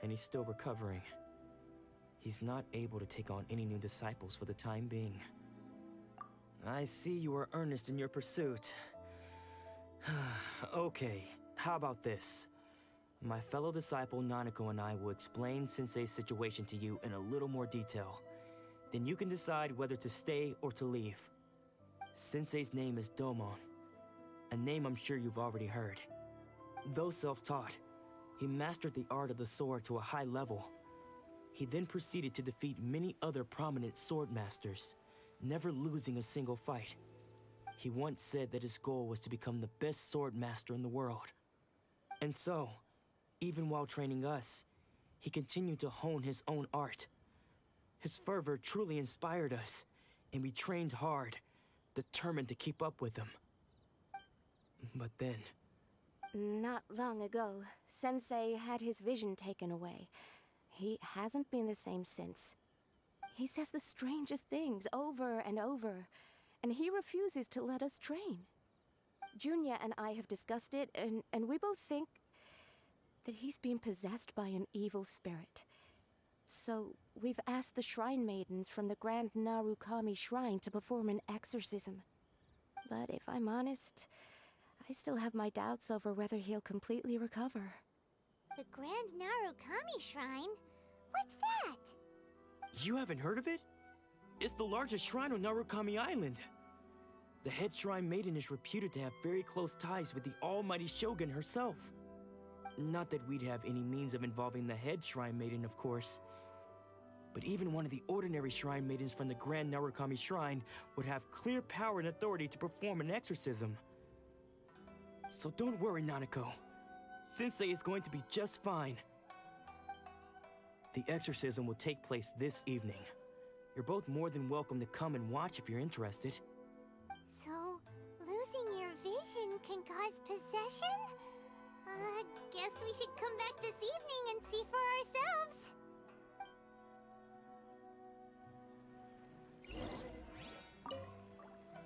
and he's still recovering. He's not able to take on any new disciples for the time being. I see you are earnest in your pursuit. Okay, how about this? My fellow disciple Nanako and I will explain Sensei's situation to you in a little more detail. Then you can decide whether to stay or to leave. Sensei's name is Domon, a name I'm sure you've already heard. Though self-taught, he mastered the art of the sword to a high level. He then proceeded to defeat many other prominent sword masters, never losing a single fight. He once said that his goal was to become the best sword master in the world. And so, even while training us, he continued to hone his own art. His fervor truly inspired us, and we trained hard, determined to keep up with him. But then... Not long ago, Sensei had his vision taken away. He hasn't been the same since. He says the strangest things over and over, and he refuses to let us train. Junya and I have discussed it, and we both think that he's been possessed by an evil spirit. So, we've asked the Shrine Maidens from the Grand Narukami Shrine to perform an exorcism. But if I'm honest, I still have my doubts over whether he'll completely recover. The Grand Narukami Shrine? What's that? You haven't heard of it? It's the largest shrine on Narukami Island. The head shrine maiden is reputed to have very close ties with the almighty Shogun herself. Not that we'd have any means of involving the head shrine maiden, of course. But even one of the ordinary shrine maidens from the Grand Narukami Shrine would have clear power and authority to perform an exorcism. So don't worry, Nanako. Sensei is going to be just fine. The exorcism will take place this evening. You're both more than welcome to come and watch if you're interested. So, losing your vision can cause possession? Guess we should come back this evening and see for ourselves.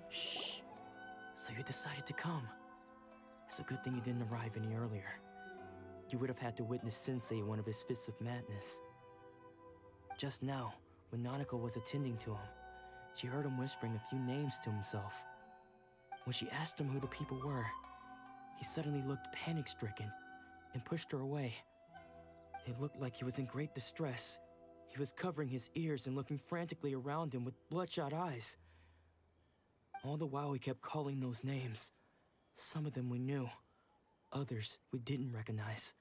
Shh. So you decided to come. It's a good thing you didn't arrive any earlier. You would have had to witness Sensei in one of his fits of madness. Just now, when Nanako was attending to him, she heard him whispering a few names to himself. When she asked him who the people were, he suddenly looked panic-stricken and pushed her away. It looked like he was in great distress. He was covering his ears and looking frantically around him with bloodshot eyes. All the while he kept calling those names. Some of them we knew, others we didn't recognize.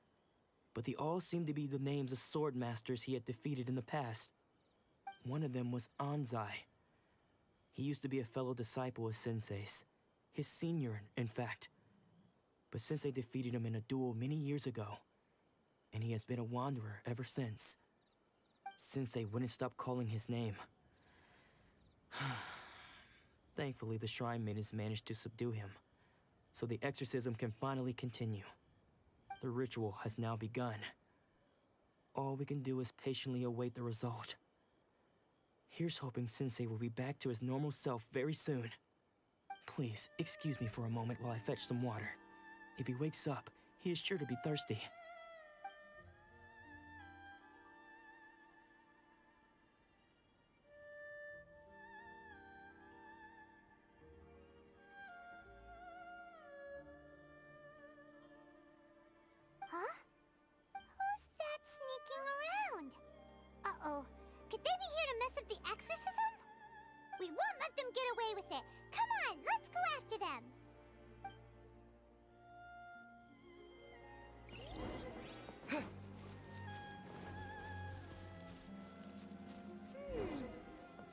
But they all seemed to be the names of sword masters he had defeated in the past. One of them was Anzai. He used to be a fellow disciple of Sensei's. His senior, in fact. But Sensei defeated him in a duel many years ago, and he has been a wanderer ever since. Sensei wouldn't stop calling his name. Thankfully, the shrine maidens managed to subdue him, so the exorcism can finally continue. The ritual has now begun. All we can do is patiently await the result. Here's hoping Sensei will be back to his normal self very soon. Please, excuse me for a moment while I fetch some water. If he wakes up, he is sure to be thirsty. Huh? Who's that sneaking around? Uh-oh. Could they be here to mess up the exorcism? We won't let them get away with it. Come on, let's go after them.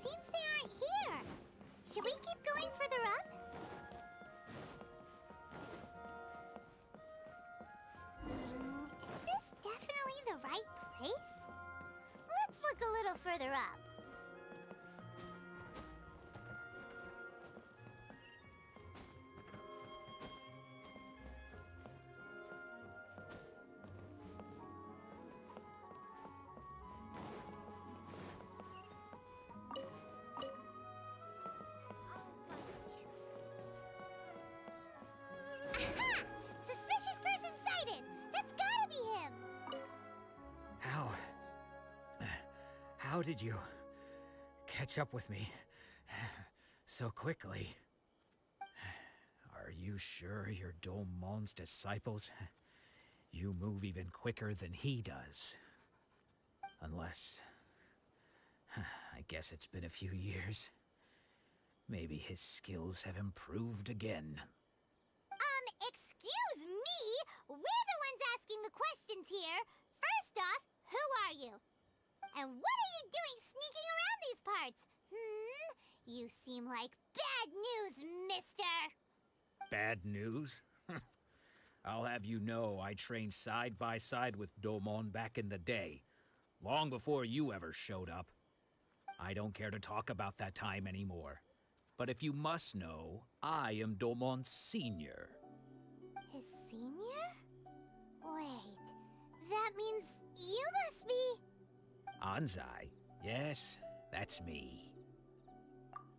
Seems they aren't here. Should we keep going further up? Is this definitely the right place? Let's look a little further up. Aha! Suspicious person sighted! That's gotta be him! How did you catch up with me so quickly? Are you sure you're Domon's disciples? You move even quicker than he does. Unless... I guess it's been a few years. Maybe his skills have improved again. Excuse me? We're the ones asking the questions here. First off, who are you? And what are you doing sneaking around these parts? You seem like bad news, mister! Bad news? I'll have you know I trained side by side with Domon back in the day, long before you ever showed up. I don't care to talk about that time anymore. But if you must know, I am Domon's senior. His senior? Wait, that means you must be... Anzai? Yes, that's me.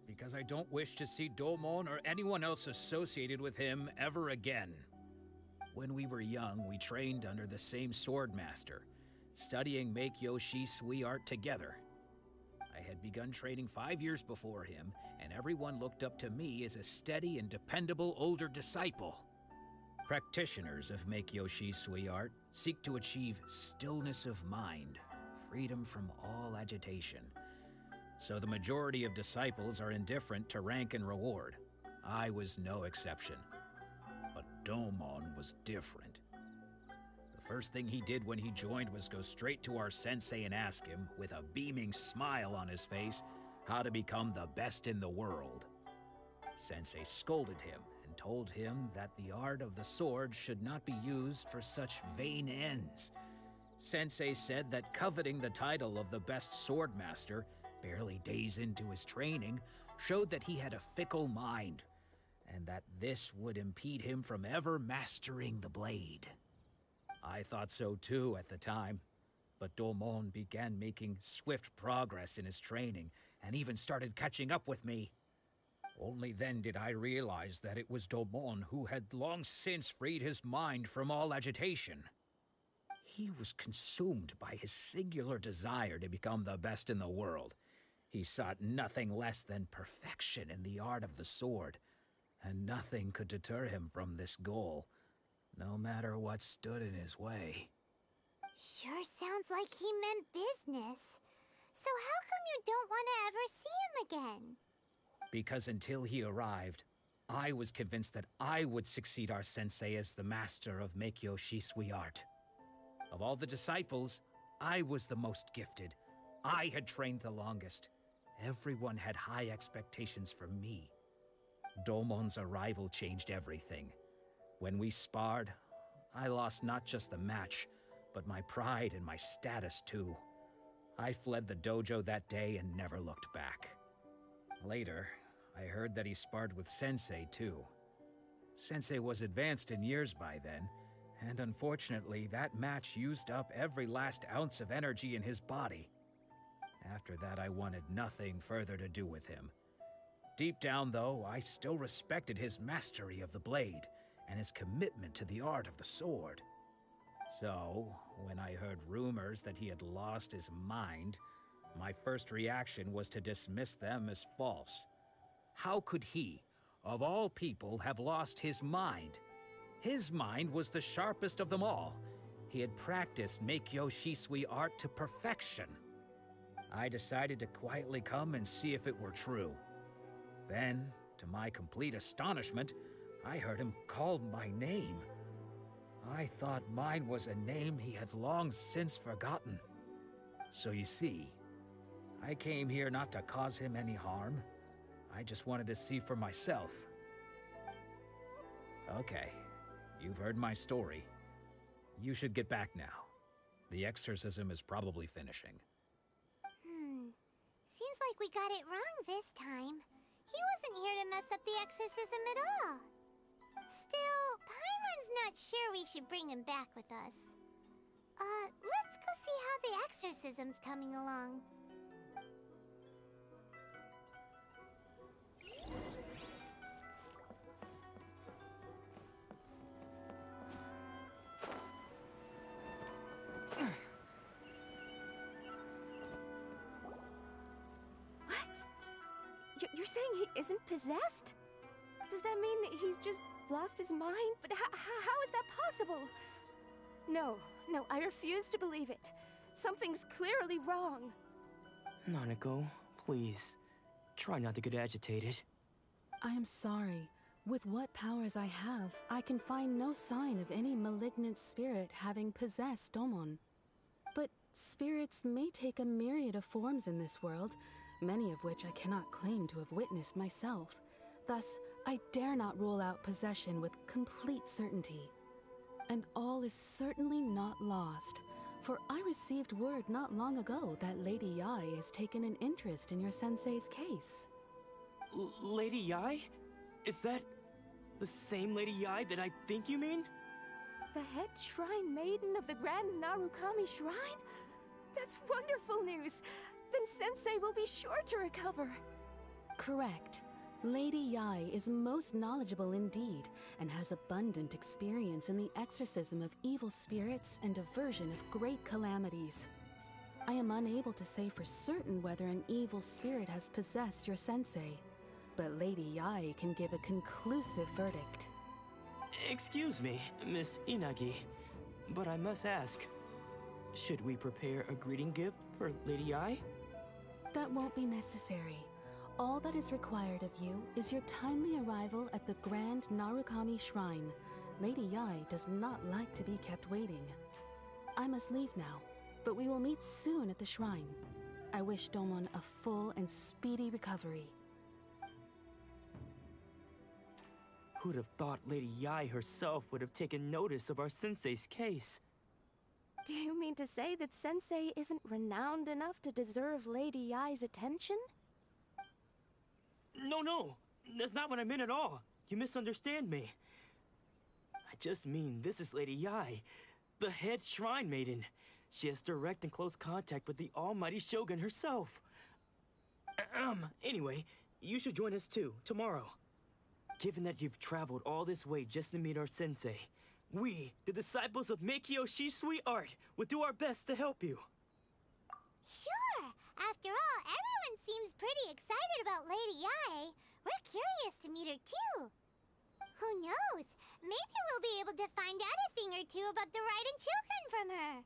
Because I don't wish to see Domon or anyone else associated with him ever again. When we were young, we trained under the same sword master, studying Make-Yoshi Sui art together. I had begun training 5 years before him, and everyone looked up to me as a steady and dependable older disciple. Practitioners of Make-Yoshi Sui art seek to achieve stillness of mind, freedom from all agitation. So the majority of disciples are indifferent to rank and reward. I was no exception. But Domon was different. The first thing he did when he joined was go straight to our sensei and ask him, with a beaming smile on his face, how to become the best in the world. Sensei scolded him and told him that the art of the sword should not be used for such vain ends. Sensei said that coveting the title of the best sword master, barely days into his training, showed that he had a fickle mind, and that this would impede him from ever mastering the blade. I thought so too at the time, but Domon began making swift progress in his training, and even started catching up with me. Only then did I realize that it was Domon who had long since freed his mind from all agitation. He was consumed by his singular desire to become the best in the world. He sought nothing less than perfection in the art of the sword, and nothing could deter him from this goal, no matter what stood in his way. Sure sounds like he meant business. So how come you don't want to ever see him again? Because until he arrived, I was convinced that I would succeed our sensei as the master of Meikyo Shisui art. Of all the disciples, I was the most gifted. I had trained the longest. Everyone had high expectations from me. Domon's arrival changed everything. When we sparred, I lost not just the match, but my pride and my status too. I fled the dojo that day and never looked back. Later, I heard that he sparred with Sensei too. Sensei was advanced in years by then, and unfortunately that match used up every last ounce of energy in his body. After that, I wanted nothing further to do with him. Deep down, though, I still respected his mastery of the blade and his commitment to the art of the sword. So, when I heard rumors that he had lost his mind, my first reaction was to dismiss them as false. How could he, of all people, have lost his mind? His mind was the sharpest of them all. He had practiced Meikyo Shisui art to perfection. I decided to quietly come and see if it were true. Then, to my complete astonishment, I heard him call my name. I thought mine was a name he had long since forgotten. So you see, I came here not to cause him any harm. I just wanted to see for myself. Okay, you've heard my story. You should get back now. The exorcism is probably finishing. Seems like we got it wrong this time. He wasn't here to mess up the exorcism at all. Still, Paimon's not sure we should bring him back with us. Let's go see how the exorcism's coming along. You're saying he isn't possessed? Does that mean he's just lost his mind? But how is that possible? No, I refuse to believe it. Something's clearly wrong. Nanako, please. Try not to get agitated. I am sorry. With what powers I have, I can find no sign of any malignant spirit having possessed Domon. But spirits may take a myriad of forms in this world, many of which I cannot claim to have witnessed myself. Thus, I dare not rule out possession with complete certainty. And all is certainly not lost, for I received word not long ago that Lady Yai has taken an interest in your sensei's case. Lady Yai? Is that the same Lady Yai that I think you mean? The head shrine maiden of the Grand Narukami Shrine? That's wonderful news! Then Sensei will be sure to recover. Correct. Lady Yai is most knowledgeable indeed, and has abundant experience in the exorcism of evil spirits and aversion of great calamities. I am unable to say for certain whether an evil spirit has possessed your sensei, but Lady Yai can give a conclusive verdict. Excuse me, Miss Inagi, but I must ask, should we prepare a greeting gift for Lady Yai? That won't be necessary. All that is required of you is your timely arrival at the Grand Narukami Shrine. Lady Yai does not like to be kept waiting. I must leave now, but we will meet soon at the shrine. I wish Domon a full and speedy recovery. Who'd have thought Lady Yai herself would have taken notice of our sensei's case? Do you mean to say that Sensei isn't renowned enough to deserve Lady Yai's attention? No, that's not what I meant at all. You misunderstand me. I just mean this is Lady Yai, the head shrine maiden. She has direct and close contact with the almighty Shogun herself. Anyway, you should join us too, tomorrow. Given that you've traveled all this way just to meet our sensei, we, the disciples of Meikyo Shisui Art, will do our best to help you. Sure! After all, everyone seems pretty excited about Lady Yae. We're curious to meet her too. Who knows? Maybe we'll be able to find out a thing or two about the Raiden children from her.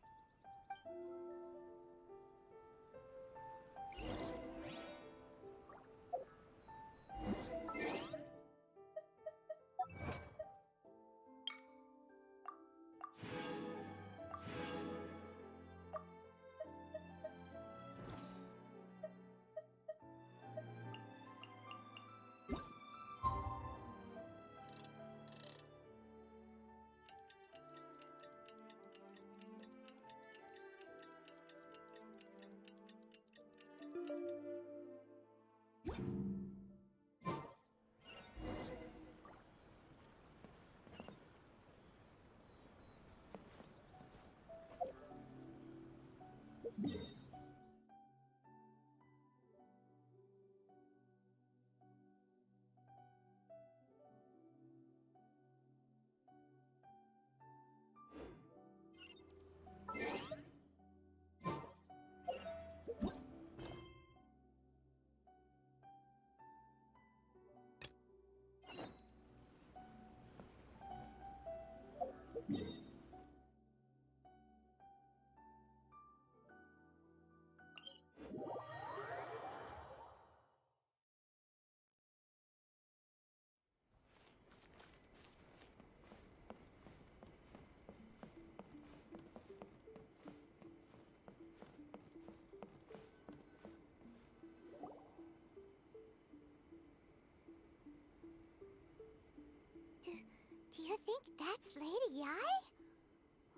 Do you think that's Lady Yae?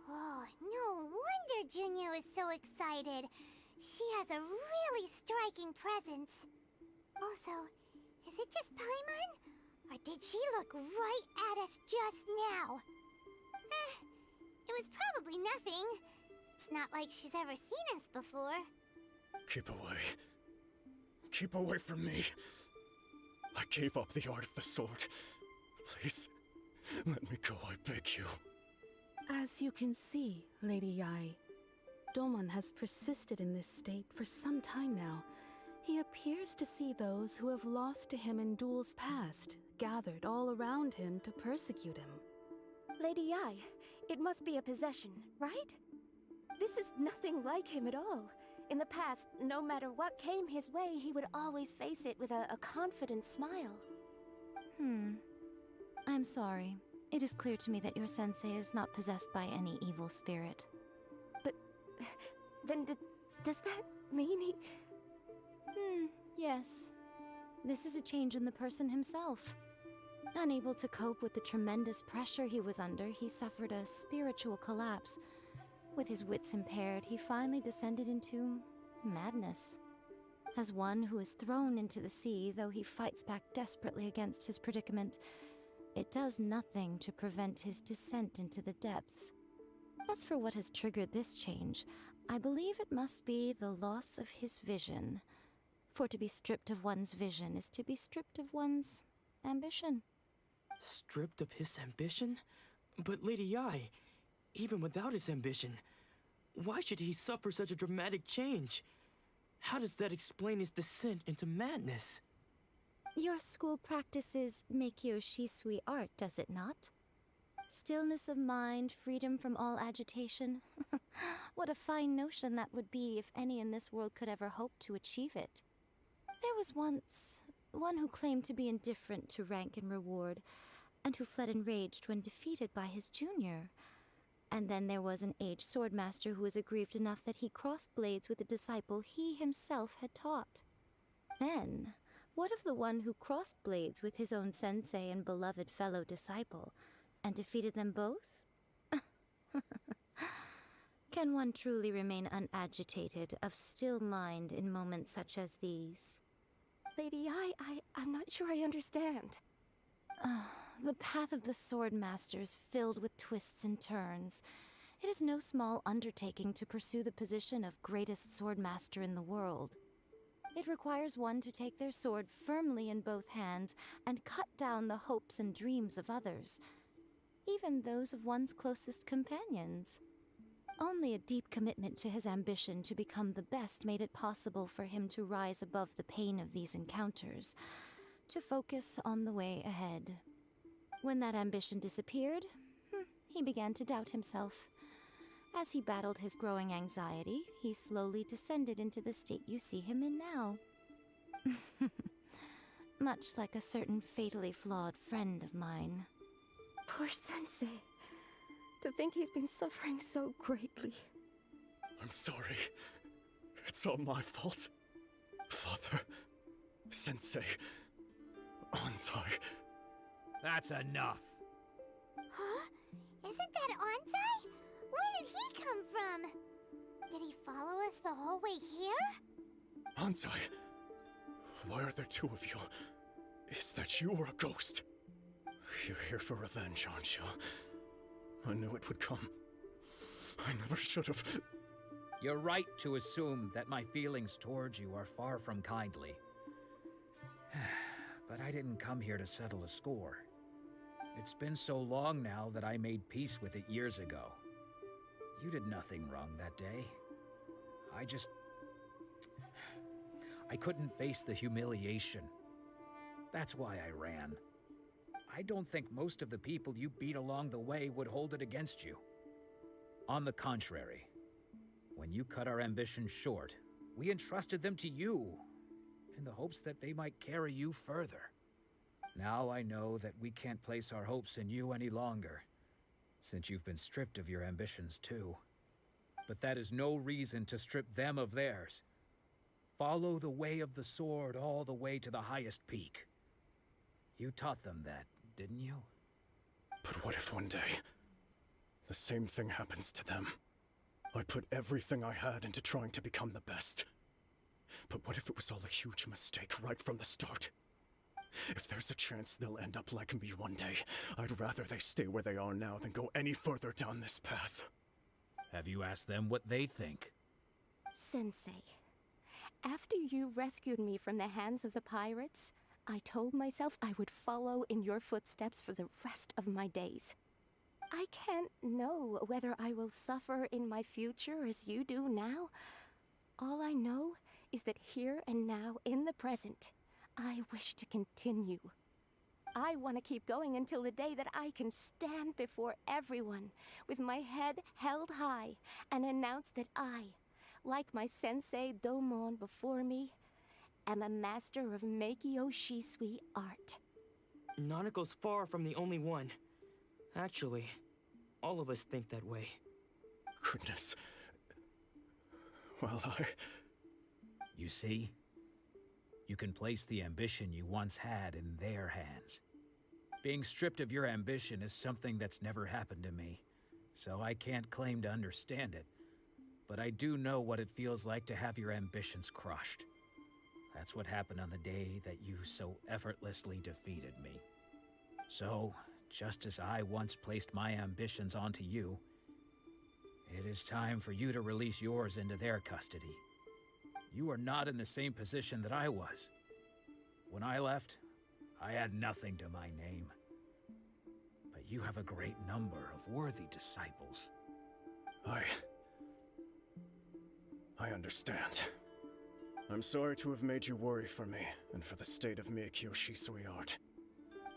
Oh, no wonder Junya was so excited. She has a really striking presence. Also, is it just Paimon? Or did she look right at us just now? It was probably nothing. It's not like she's ever seen us before. Keep away. Keep away from me. I gave up the art of the sword. Please, let me go, I beg you. As you can see, Lady Yae, Domon has persisted in this state for some time now. He appears to see those who have lost to him in duels past, gathered all around him to persecute him. Lady Yae, it must be a possession, right? This is nothing like him at all. In the past, no matter what came his way, he would always face it with a confident smile. I'm sorry. It is clear to me that your sensei is not possessed by any evil spirit. But then does that mean he... Yes. This is a change in the person himself. Unable to cope with the tremendous pressure he was under, he suffered a spiritual collapse. With his wits impaired, he finally descended into madness. As one who is thrown into the sea, though he fights back desperately against his predicament, it does nothing to prevent his descent into the depths. As for what has triggered this change, I believe it must be the loss of his vision. For to be stripped of one's vision is to be stripped of one's ambition. Stripped of his ambition? But Lady Yae, even without his ambition, why should he suffer such a dramatic change? How does that explain his descent into madness? Your school practices Meikyo Shisui art, does it not? Stillness of mind, freedom from all agitation. What a fine notion that would be if any in this world could ever hope to achieve it. There was once one who claimed to be indifferent to rank and reward, and who fled enraged when defeated by his junior. And then there was an aged swordmaster who was aggrieved enough that he crossed blades with a disciple he himself had taught. Then, what of the one who crossed blades with his own sensei and beloved fellow disciple, and defeated them both? Can one truly remain unagitated, of still mind in moments such as these? Lady Yae, I'm not sure I understand. The path of the swordmaster is filled with twists and turns. It is no small undertaking to pursue the position of greatest swordmaster in the world. It requires one to take their sword firmly in both hands and cut down the hopes and dreams of others, even those of one's closest companions. Only a deep commitment to his ambition to become the best made it possible for him to rise above the pain of these encounters, to focus on the way ahead. When that ambition disappeared, he began to doubt himself. As he battled his growing anxiety, he slowly descended into the state you see him in now. Much like a certain fatally flawed friend of mine. Poor Sensei. To think he's been suffering so greatly. I'm sorry. It's all my fault. Father, Sensei, Ansai. That's enough. Huh? Isn't that Ansai? Where did he come from? Did he follow us the whole way here? Ansai, why are there two of you? Is that you or a ghost? You're here for revenge, aren't you? I knew it would come. I never should have. You're right to assume that my feelings towards you are far from kindly. But I didn't come here to settle a score. It's been so long now that I made peace with it years ago. You did nothing wrong that day. I couldn't face the humiliation. That's why I ran. I don't think most of the people you beat along the way would hold it against you. On the contrary, when you cut our ambitions short, we entrusted them to you, in the hopes that they might carry you further. Now I know that we can't place our hopes in you any longer, since you've been stripped of your ambitions too. But that is no reason to strip them of theirs. Follow the way of the sword all the way to the highest peak. You taught them that, didn't you? But what if one day, the same thing happens to them? I put everything I had into trying to become the best. But what if it was all a huge mistake right from the start? If there's a chance they'll end up like me one day, I'd rather they stay where they are now than go any further down this path. Have you asked them what they think? Sensei, after you rescued me from the hands of the pirates, I told myself I would follow in your footsteps for the rest of my days. I can't know whether I will suffer in my future as you do now. All I know is that here and now, in the present, I wish to continue. I want to keep going until the day that I can stand before everyone with my head held high and announce that I, like my sensei Domon before me, am a master of Meikyo Shisui art. Nanako's far from the only one. Actually, all of us think that way. Goodness. Well, You see? You can place the ambition you once had in their hands. Being stripped of your ambition is something that's never happened to me, so I can't claim to understand it. But I do know what it feels like to have your ambitions crushed. That's what happened on the day that you so effortlessly defeated me. So, just as I once placed my ambitions onto you, it is time for you to release yours into their custody. You are not in the same position that I was. When I left, I had nothing to my name. But you have a great number of worthy disciples. I understand. I'm sorry to have made you worry for me, and for the state of Meikyo Shisui art.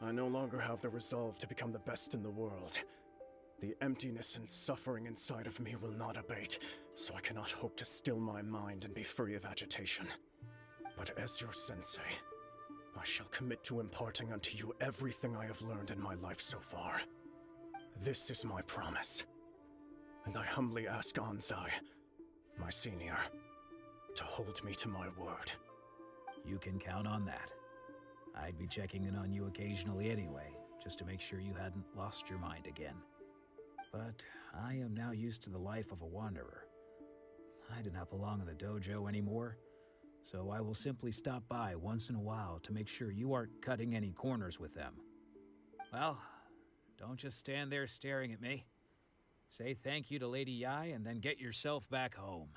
I no longer have the resolve to become the best in the world. The emptiness and suffering inside of me will not abate, so I cannot hope to still my mind and be free of agitation. But as your sensei, I shall commit to imparting unto you everything I have learned in my life so far. This is my promise. And I humbly ask Ansai, my senior, to hold me to my word. You can count on that. I'd be checking in on you occasionally anyway, just to make sure you hadn't lost your mind again. But I am now used to the life of a wanderer. I do not belong in the dojo anymore, so I will simply stop by once in a while to make sure you aren't cutting any corners with them. Well, don't just stand there staring at me. Say thank you to Lady Yai and then get yourself back home.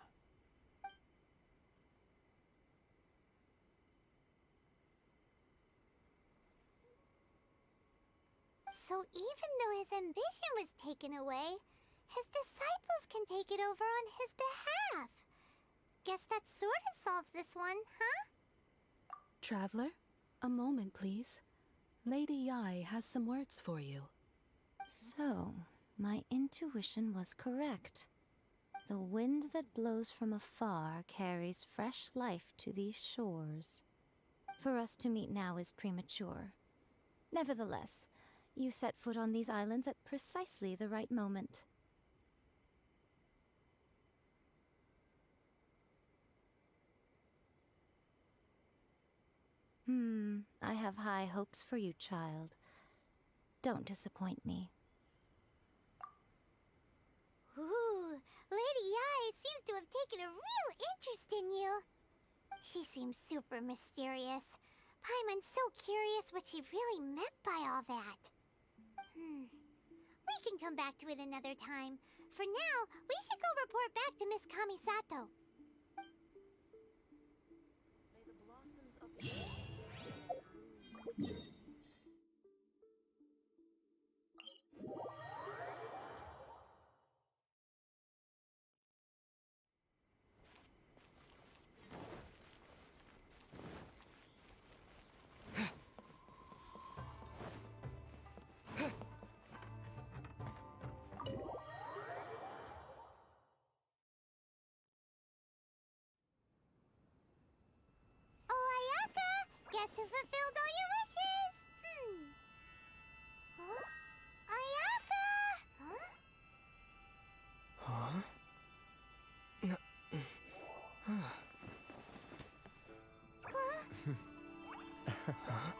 So even though his ambition was taken away, his disciples can take it over on his behalf. Guess that sort of solves this one, huh? Traveler, a moment, please. Lady Yai has some words for you. So, my intuition was correct. The wind that blows from afar carries fresh life to these shores. For us to meet now is premature. Nevertheless, you set foot on these islands at precisely the right moment. I have high hopes for you, child. Don't disappoint me. Ooh, Lady Yai seems to have taken a real interest in you. She seems super mysterious. Paimon's so curious what she really meant by all that. We can come back to it another time. For now, we should go report back to Miss Kamisato. Ayaka! Guess who fulfilled all your wishes? Huh? Ayaka! Huh? Huh? Huh?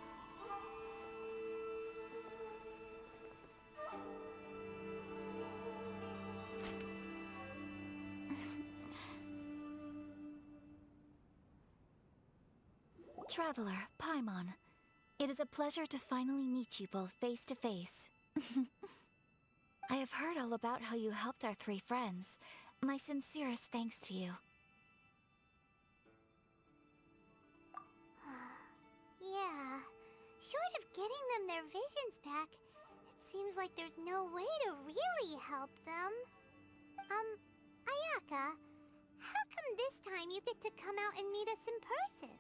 Traveler, Paimon, it is a pleasure to finally meet you both face to face. I have heard all about how you helped our three friends. My sincerest thanks to you. Yeah, short of getting them their visions back, it seems like there's no way to really help them. Ayaka, how come this time you get to come out and meet us in person?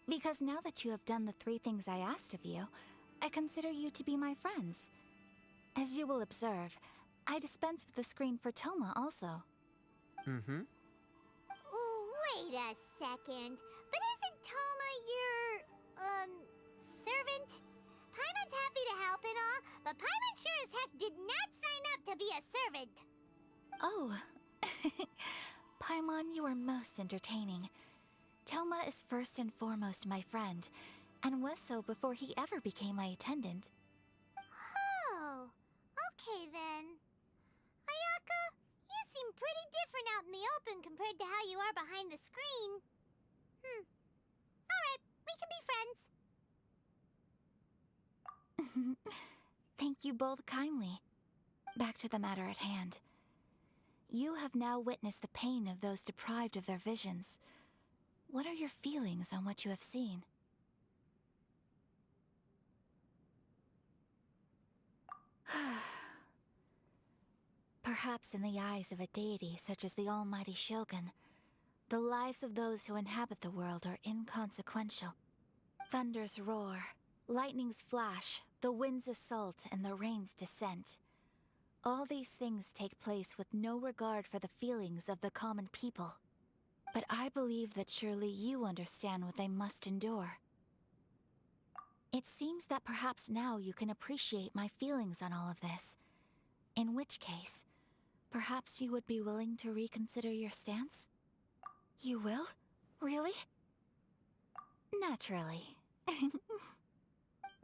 Because now that you have done the three things I asked of you, I consider you to be my friends. As you will observe, I dispense with the screen for Toma also. Ooh, wait a second. But isn't Toma your, servant? Paimon's happy to help and all, but Paimon sure as heck did not sign up to be a servant. Oh. Paimon, you are most entertaining. Toma is first and foremost my friend, and was so before he ever became my attendant. Oh, okay then. Ayaka, you seem pretty different out in the open compared to how you are behind the screen. Alright, we can be friends. Thank you both kindly. Back to the matter at hand. You have now witnessed the pain of those deprived of their visions. What are your feelings on what you have seen? Perhaps in the eyes of a deity such as the almighty Shogun, the lives of those who inhabit the world are inconsequential. Thunders roar, lightnings flash, the winds assault, and the rains descent. All these things take place with no regard for the feelings of the common people. But I believe that surely you understand what they must endure. It seems that perhaps now you can appreciate my feelings on all of this. In which case, perhaps you would be willing to reconsider your stance? You will? Really? Naturally.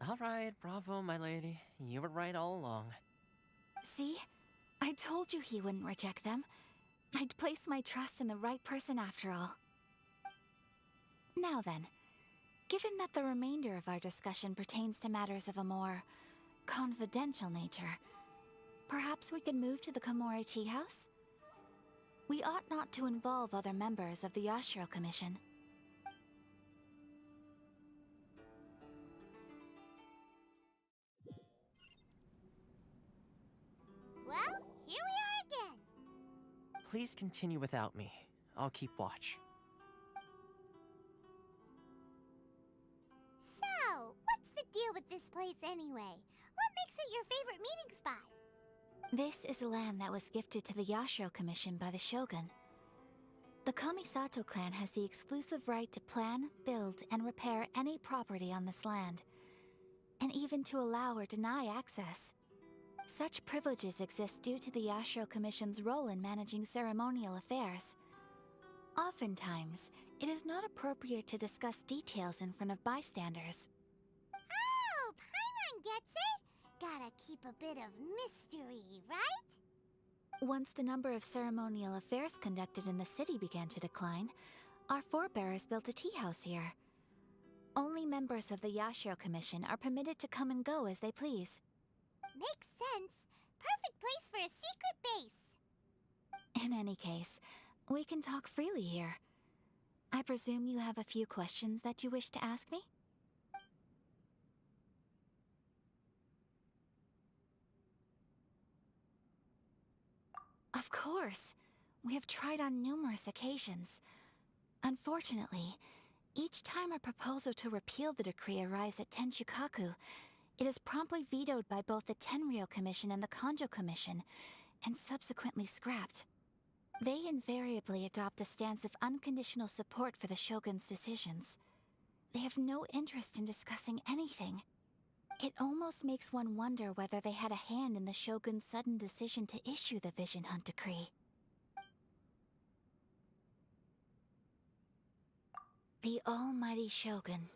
Alright, bravo, my lady. You were right all along. See? I told you he wouldn't reject them. I'd placed my trust in the right person after all. Now then, given that the remainder of our discussion pertains to matters of a more confidential nature, perhaps we could move to the Komore Tea House? We ought not to involve other members of the Yashiro Commission. please continue without me. I'll keep watch. So, what's the deal with this place anyway? What makes it your favorite meeting spot? This is land that was gifted to the Yashiro Commission by the Shogun. The Kamisato clan has the exclusive right to plan, build, and repair any property on this land, and even to allow or deny access. Such privileges exist due to the Yashiro Commission's role in managing ceremonial affairs. Oftentimes, it is not appropriate to discuss details in front of bystanders. Oh, Paimon gets it! Gotta keep a bit of mystery, right? Once the number of ceremonial affairs conducted in the city began to decline, our forebears built a tea house here. Only members of the Yashiro Commission are permitted to come and go as they please. Makes sense. Perfect place for a secret base. In any case, we can talk freely here. I presume you have a few questions that you wish to ask me? Of course. We have tried on numerous occasions. Unfortunately, each time a proposal to repeal the decree arrives at Tenshukaku, it is promptly vetoed by both the Tenryou Commission and the Kanjo Commission, and subsequently scrapped. They invariably adopt a stance of unconditional support for the Shogun's decisions. They have no interest in discussing anything. It almost makes one wonder whether they had a hand in the Shogun's sudden decision to issue the Vision Hunt Decree. The almighty Shogun.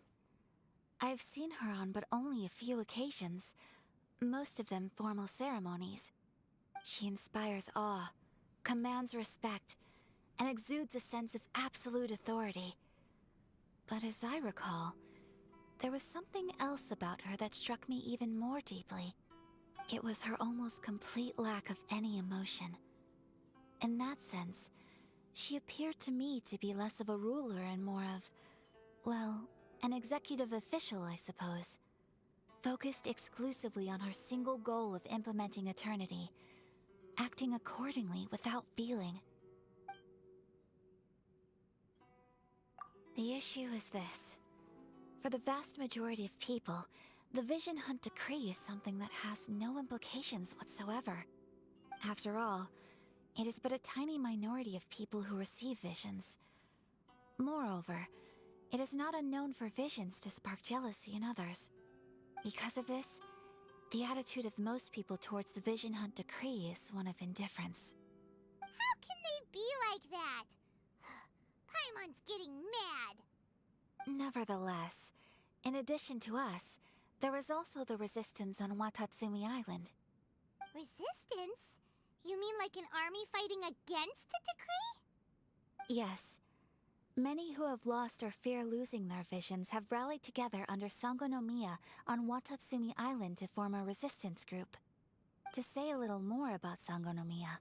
I've seen her on but only a few occasions, most of them formal ceremonies. She inspires awe, commands respect, and exudes a sense of absolute authority. But as I recall, there was something else about her that struck me even more deeply. It was her almost complete lack of any emotion. In that sense, she appeared to me to be less of a ruler and more of, well, an executive official, I suppose. Focused exclusively on her single goal of implementing eternity, acting accordingly without feeling. The issue is this. For the vast majority of people, the Vision Hunt Decree is something that has no implications whatsoever. After all, it is but a tiny minority of people who receive visions. Moreover, it is not unknown for visions to spark jealousy in others. Because of this, the attitude of most people towards the Vision Hunt Decree is one of indifference. How can they be like that? Paimon's getting mad. Nevertheless, in addition to us, there is also the resistance on Watatsumi Island. Resistance? You mean like an army fighting against the decree? Yes. Many who have lost or fear losing their visions have rallied together under Sangonomiya on Watatsumi Island to form a resistance group. To say a little more about Sangonomiya,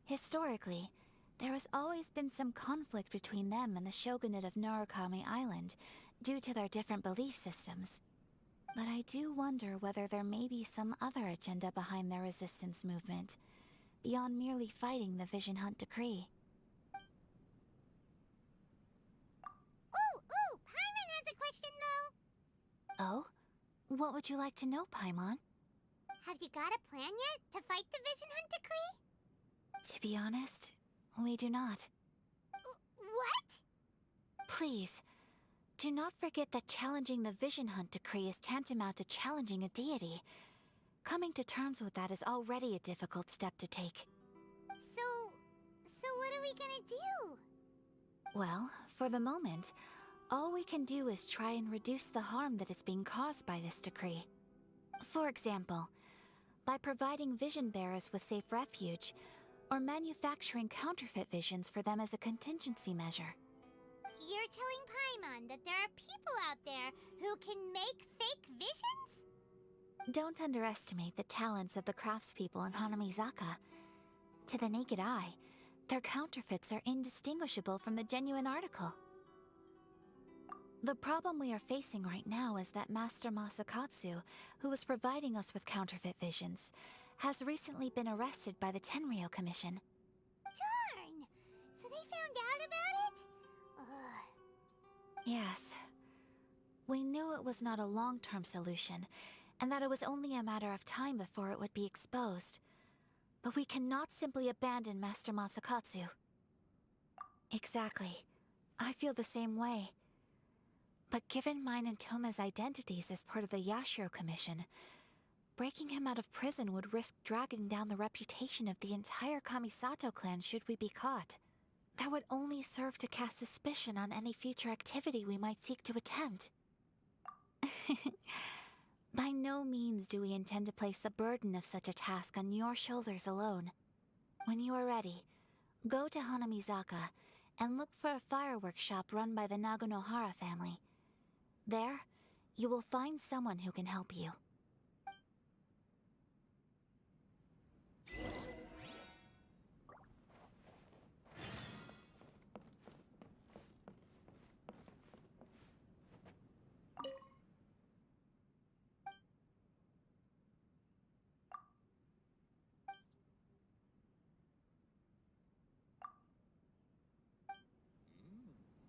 historically, there has always been some conflict between them and the shogunate of Narukami Island due to their different belief systems. But I do wonder whether there may be some other agenda behind their resistance movement, beyond merely fighting the Vision Hunt Decree. Ooh, Paimon has a question though. Oh? What would you like to know, Paimon? Have you got a plan yet to fight the Vision Hunt Decree? To be honest, we do not. What? Please, do not forget that challenging the Vision Hunt Decree is tantamount to challenging a deity. Coming to terms with that is already a difficult step to take. So what are we gonna do? Well, for the moment, all we can do is try and reduce the harm that is being caused by this decree. For example, by providing vision bearers with safe refuge, or manufacturing counterfeit visions for them as a contingency measure. You're telling Paimon that there are people out there who can make fake visions? Don't underestimate the talents of the craftspeople in Hanamizaka. To the naked eye, their counterfeits are indistinguishable from the genuine article. The problem we are facing right now is that Master Masakatsu, who was providing us with counterfeit visions, has recently been arrested by the Tenryou Commission. Darn! Yes. We knew it was not a long-term solution, and that it was only a matter of time before it would be exposed. But we cannot simply abandon Master Masakatsu. Exactly. I feel the same way. But given mine and Toma's identities as part of the Yashiro Commission, breaking him out of prison would risk dragging down the reputation of the entire Kamisato clan should we be caught. That would only serve to cast suspicion on any future activity we might seek to attempt. By no means do we intend to place the burden of such a task on your shoulders alone. When you are ready, go to Hanamizaka and look for a fireworks shop run by the Nagonohara family. There, you will find someone who can help you.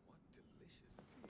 What delicious tea.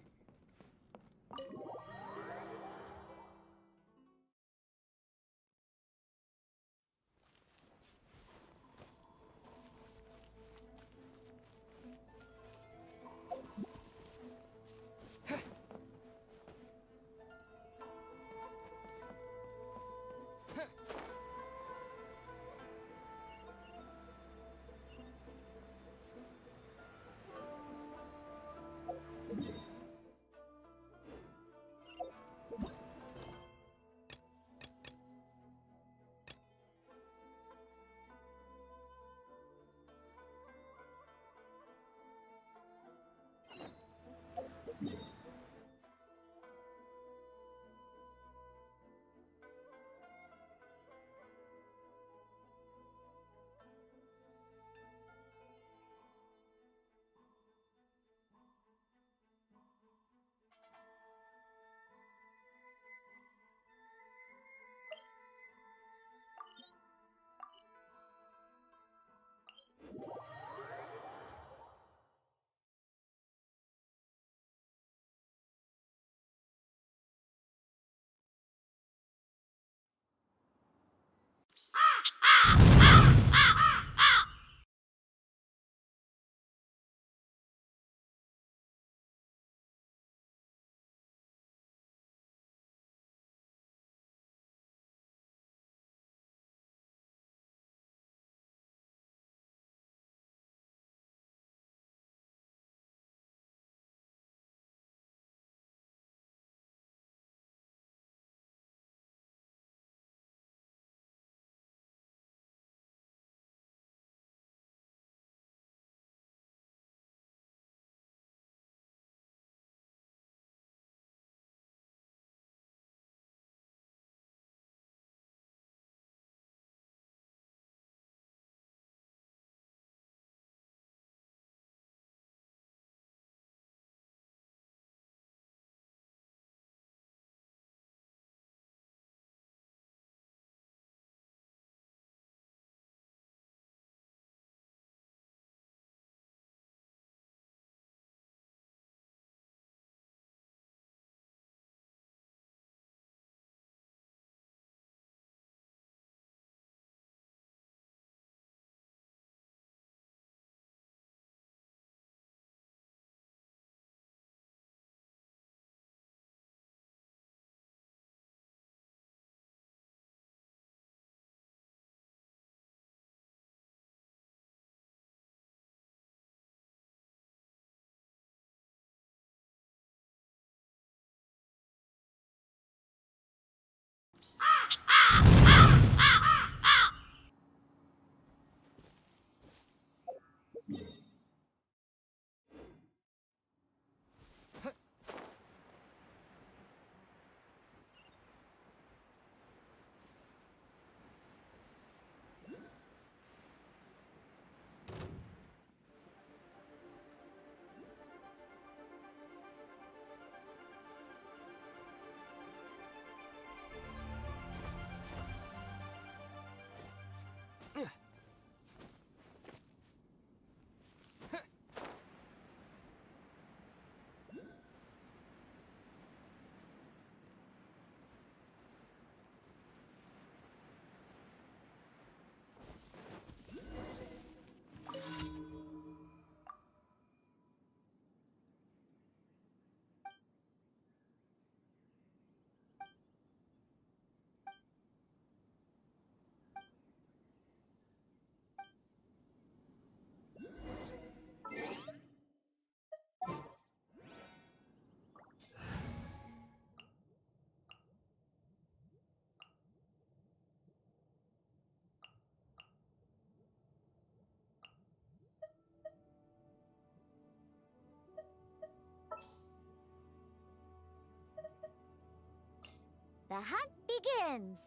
The hunt begins!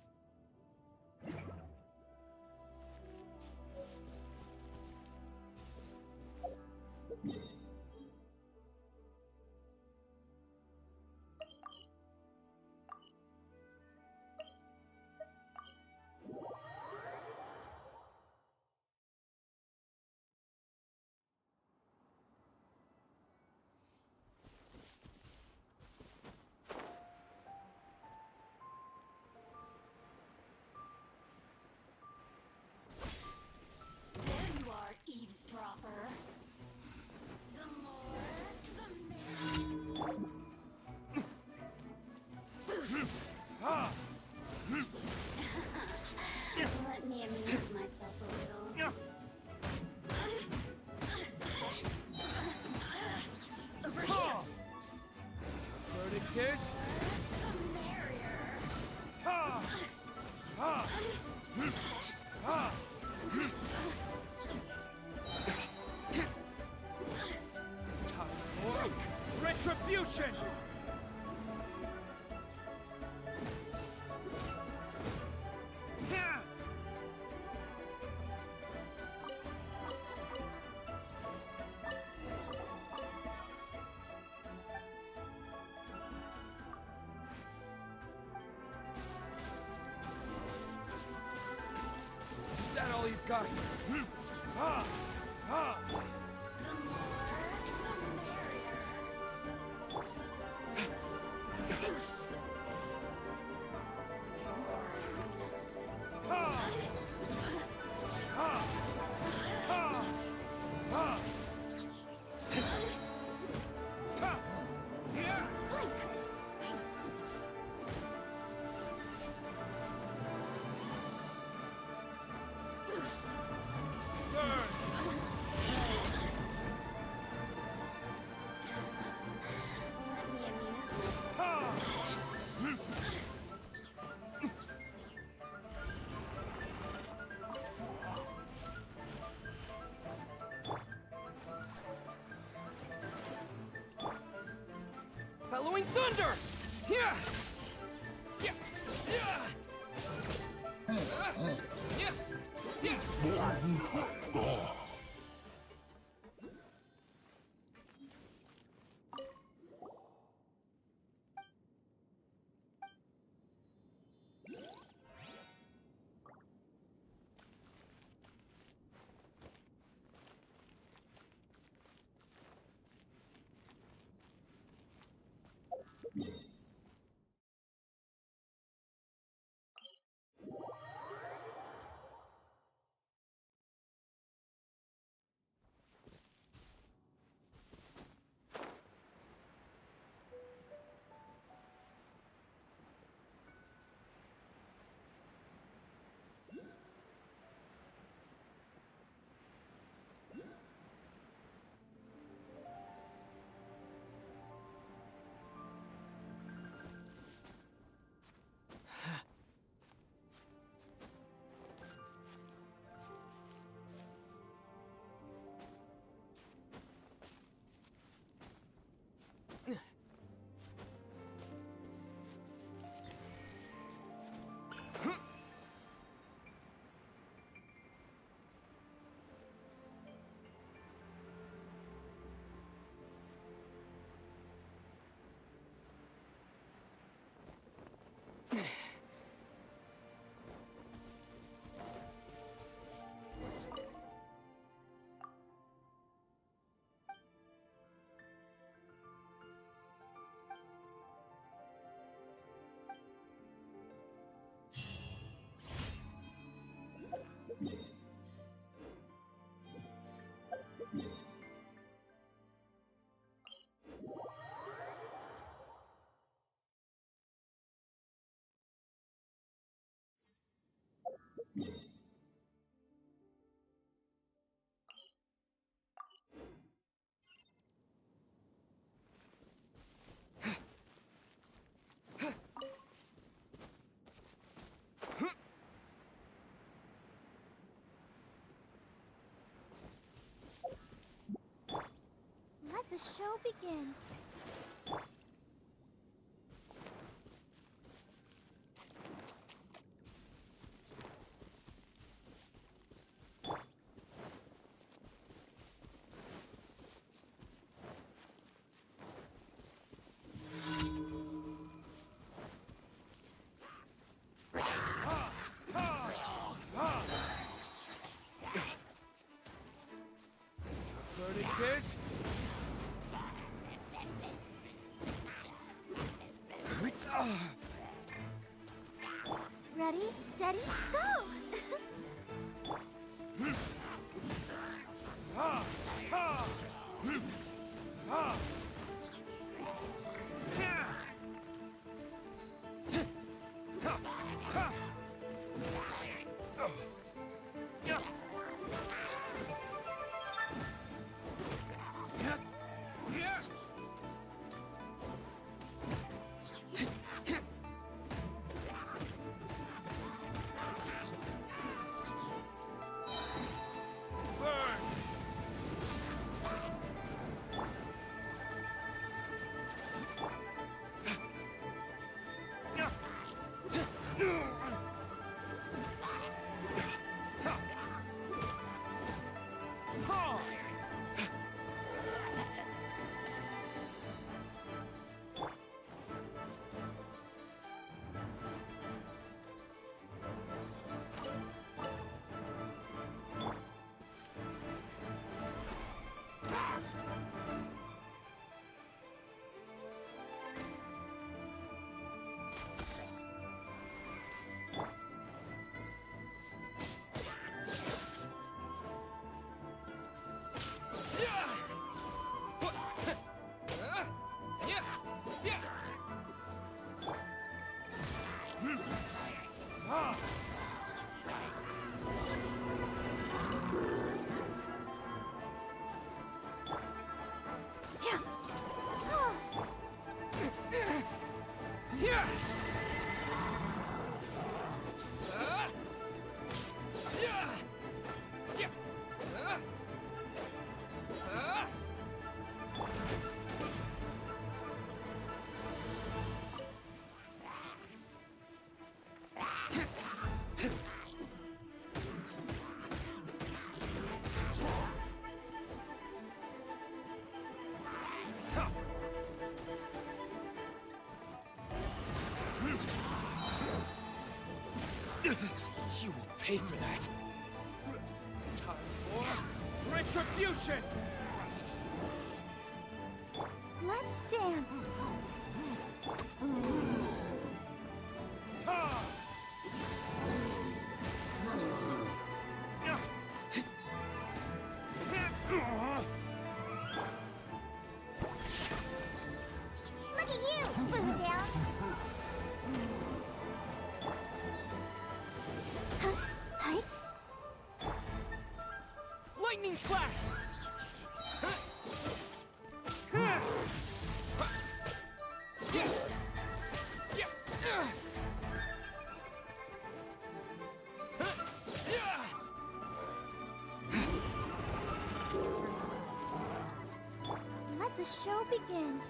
There you are, eavesdropper. The more, the merrier. Let me amuse myself a little. Over here. Verdict is... The merrier. Time for retribution! Is that all you've got? The more, the merrier. Let me amuse myself. Bellowing thunder! Yeah! Yeah! Yeah! Yeah! Yeah! Let the show begin. Ready, steady, go! You will pay for that. Time for retribution! Let's dance. Look at you, Boomtail. Hi. Lightning flash! Let the show begin.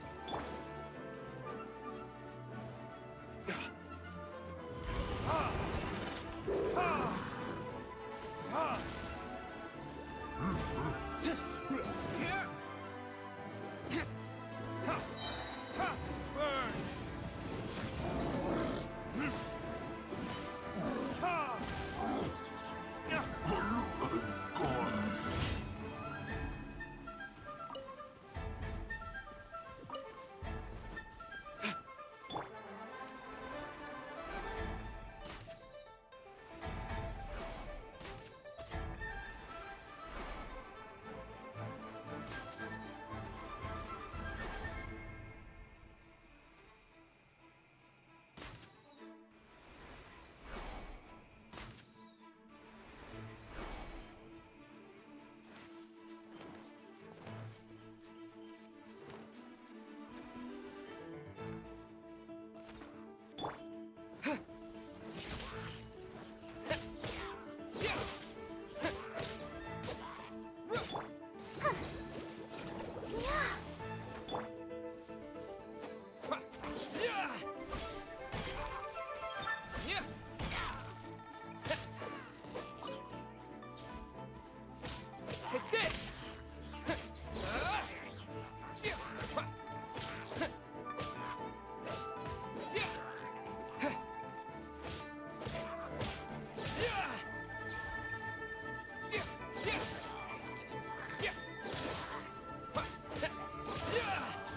Take this!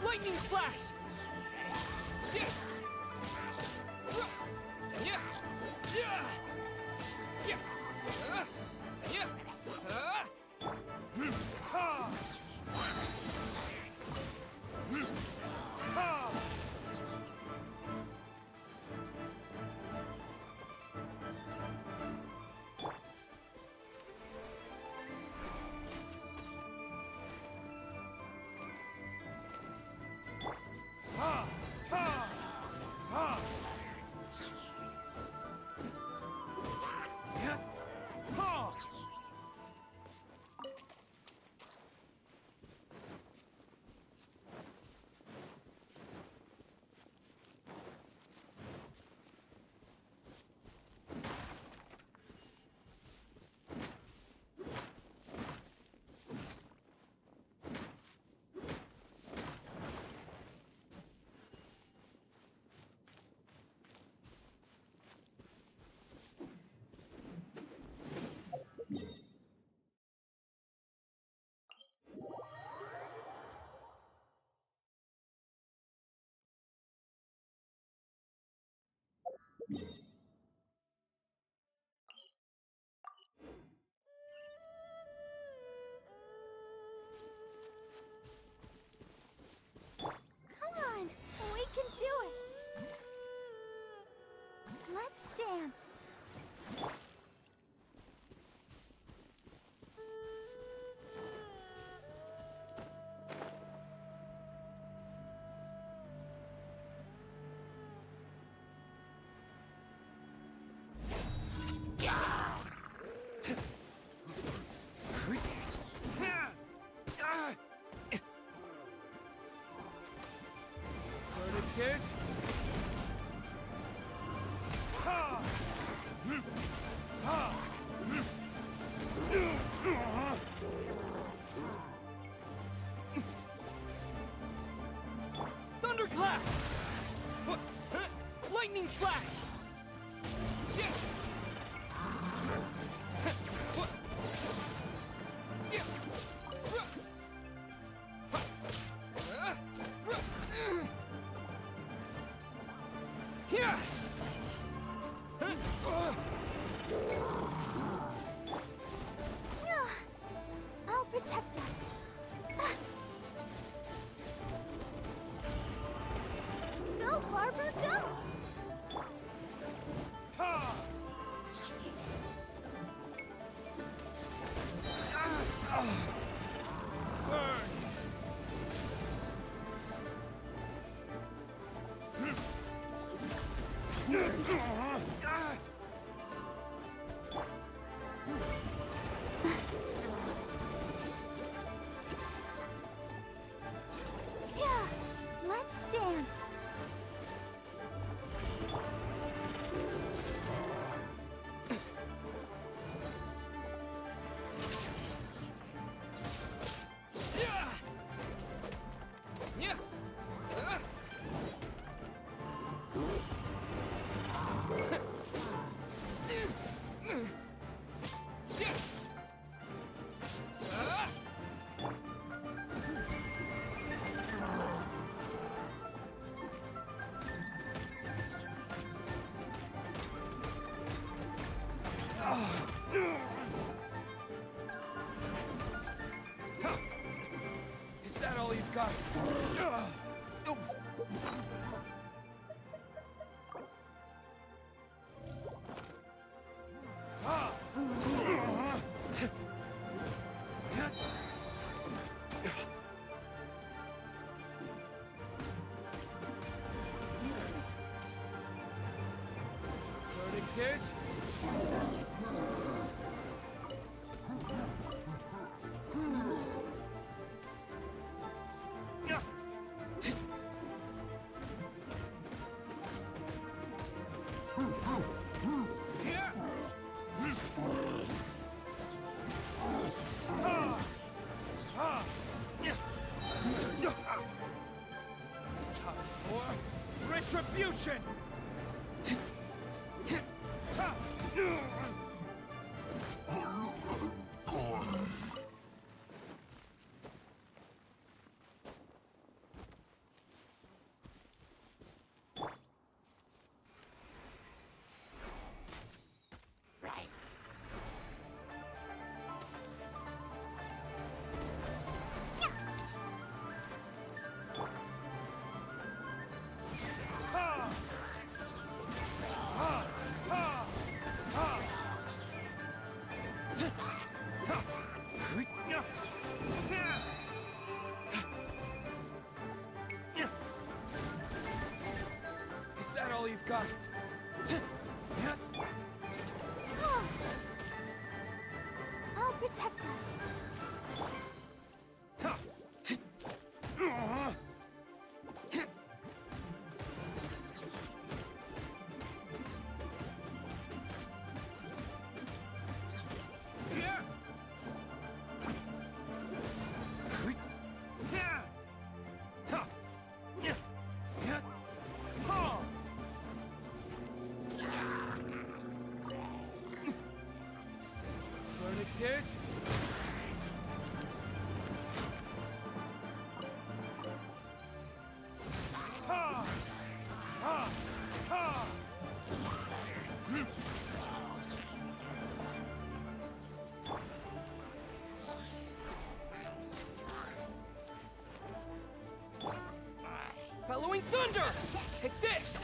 Lightning flash! Come on, we can do it. Let's dance. Furnitus? Thunderclap! Lightning slash! Here! I'll protect us. Go, Barbara, go! Yeah, let's dance. Is that all you've got? Furnitus? Time for retribution! Is that all you've got? I'll protect us. Take this!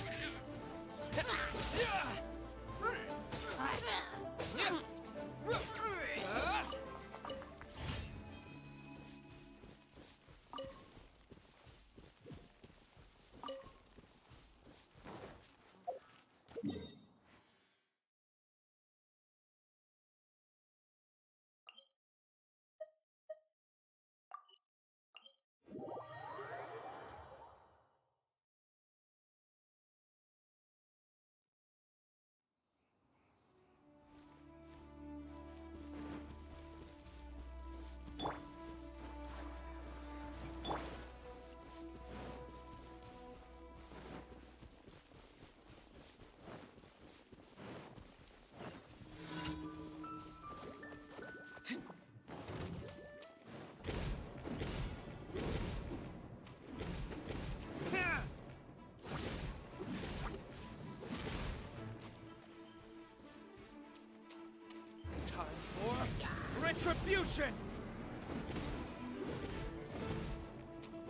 Time for retribution!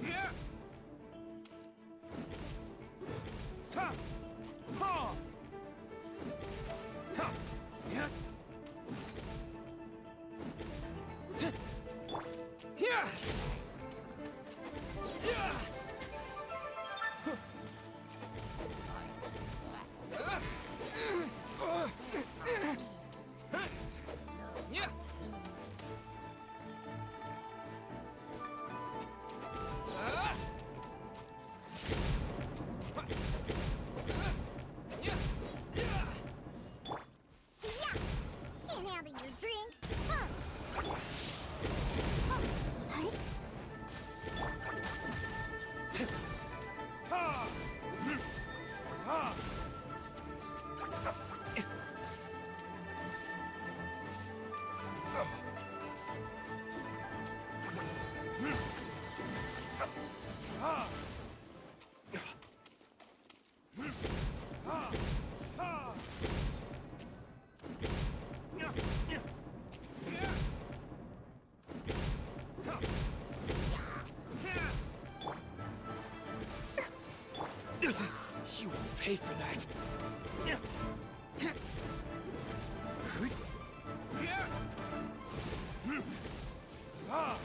Yeah! Ta! Ha! Ta! Yeah! Z- Yeah! Yeah! Huh. Yeah! Can't handle your drink. Huh. Ha! Ha! You will pay for that. Ah!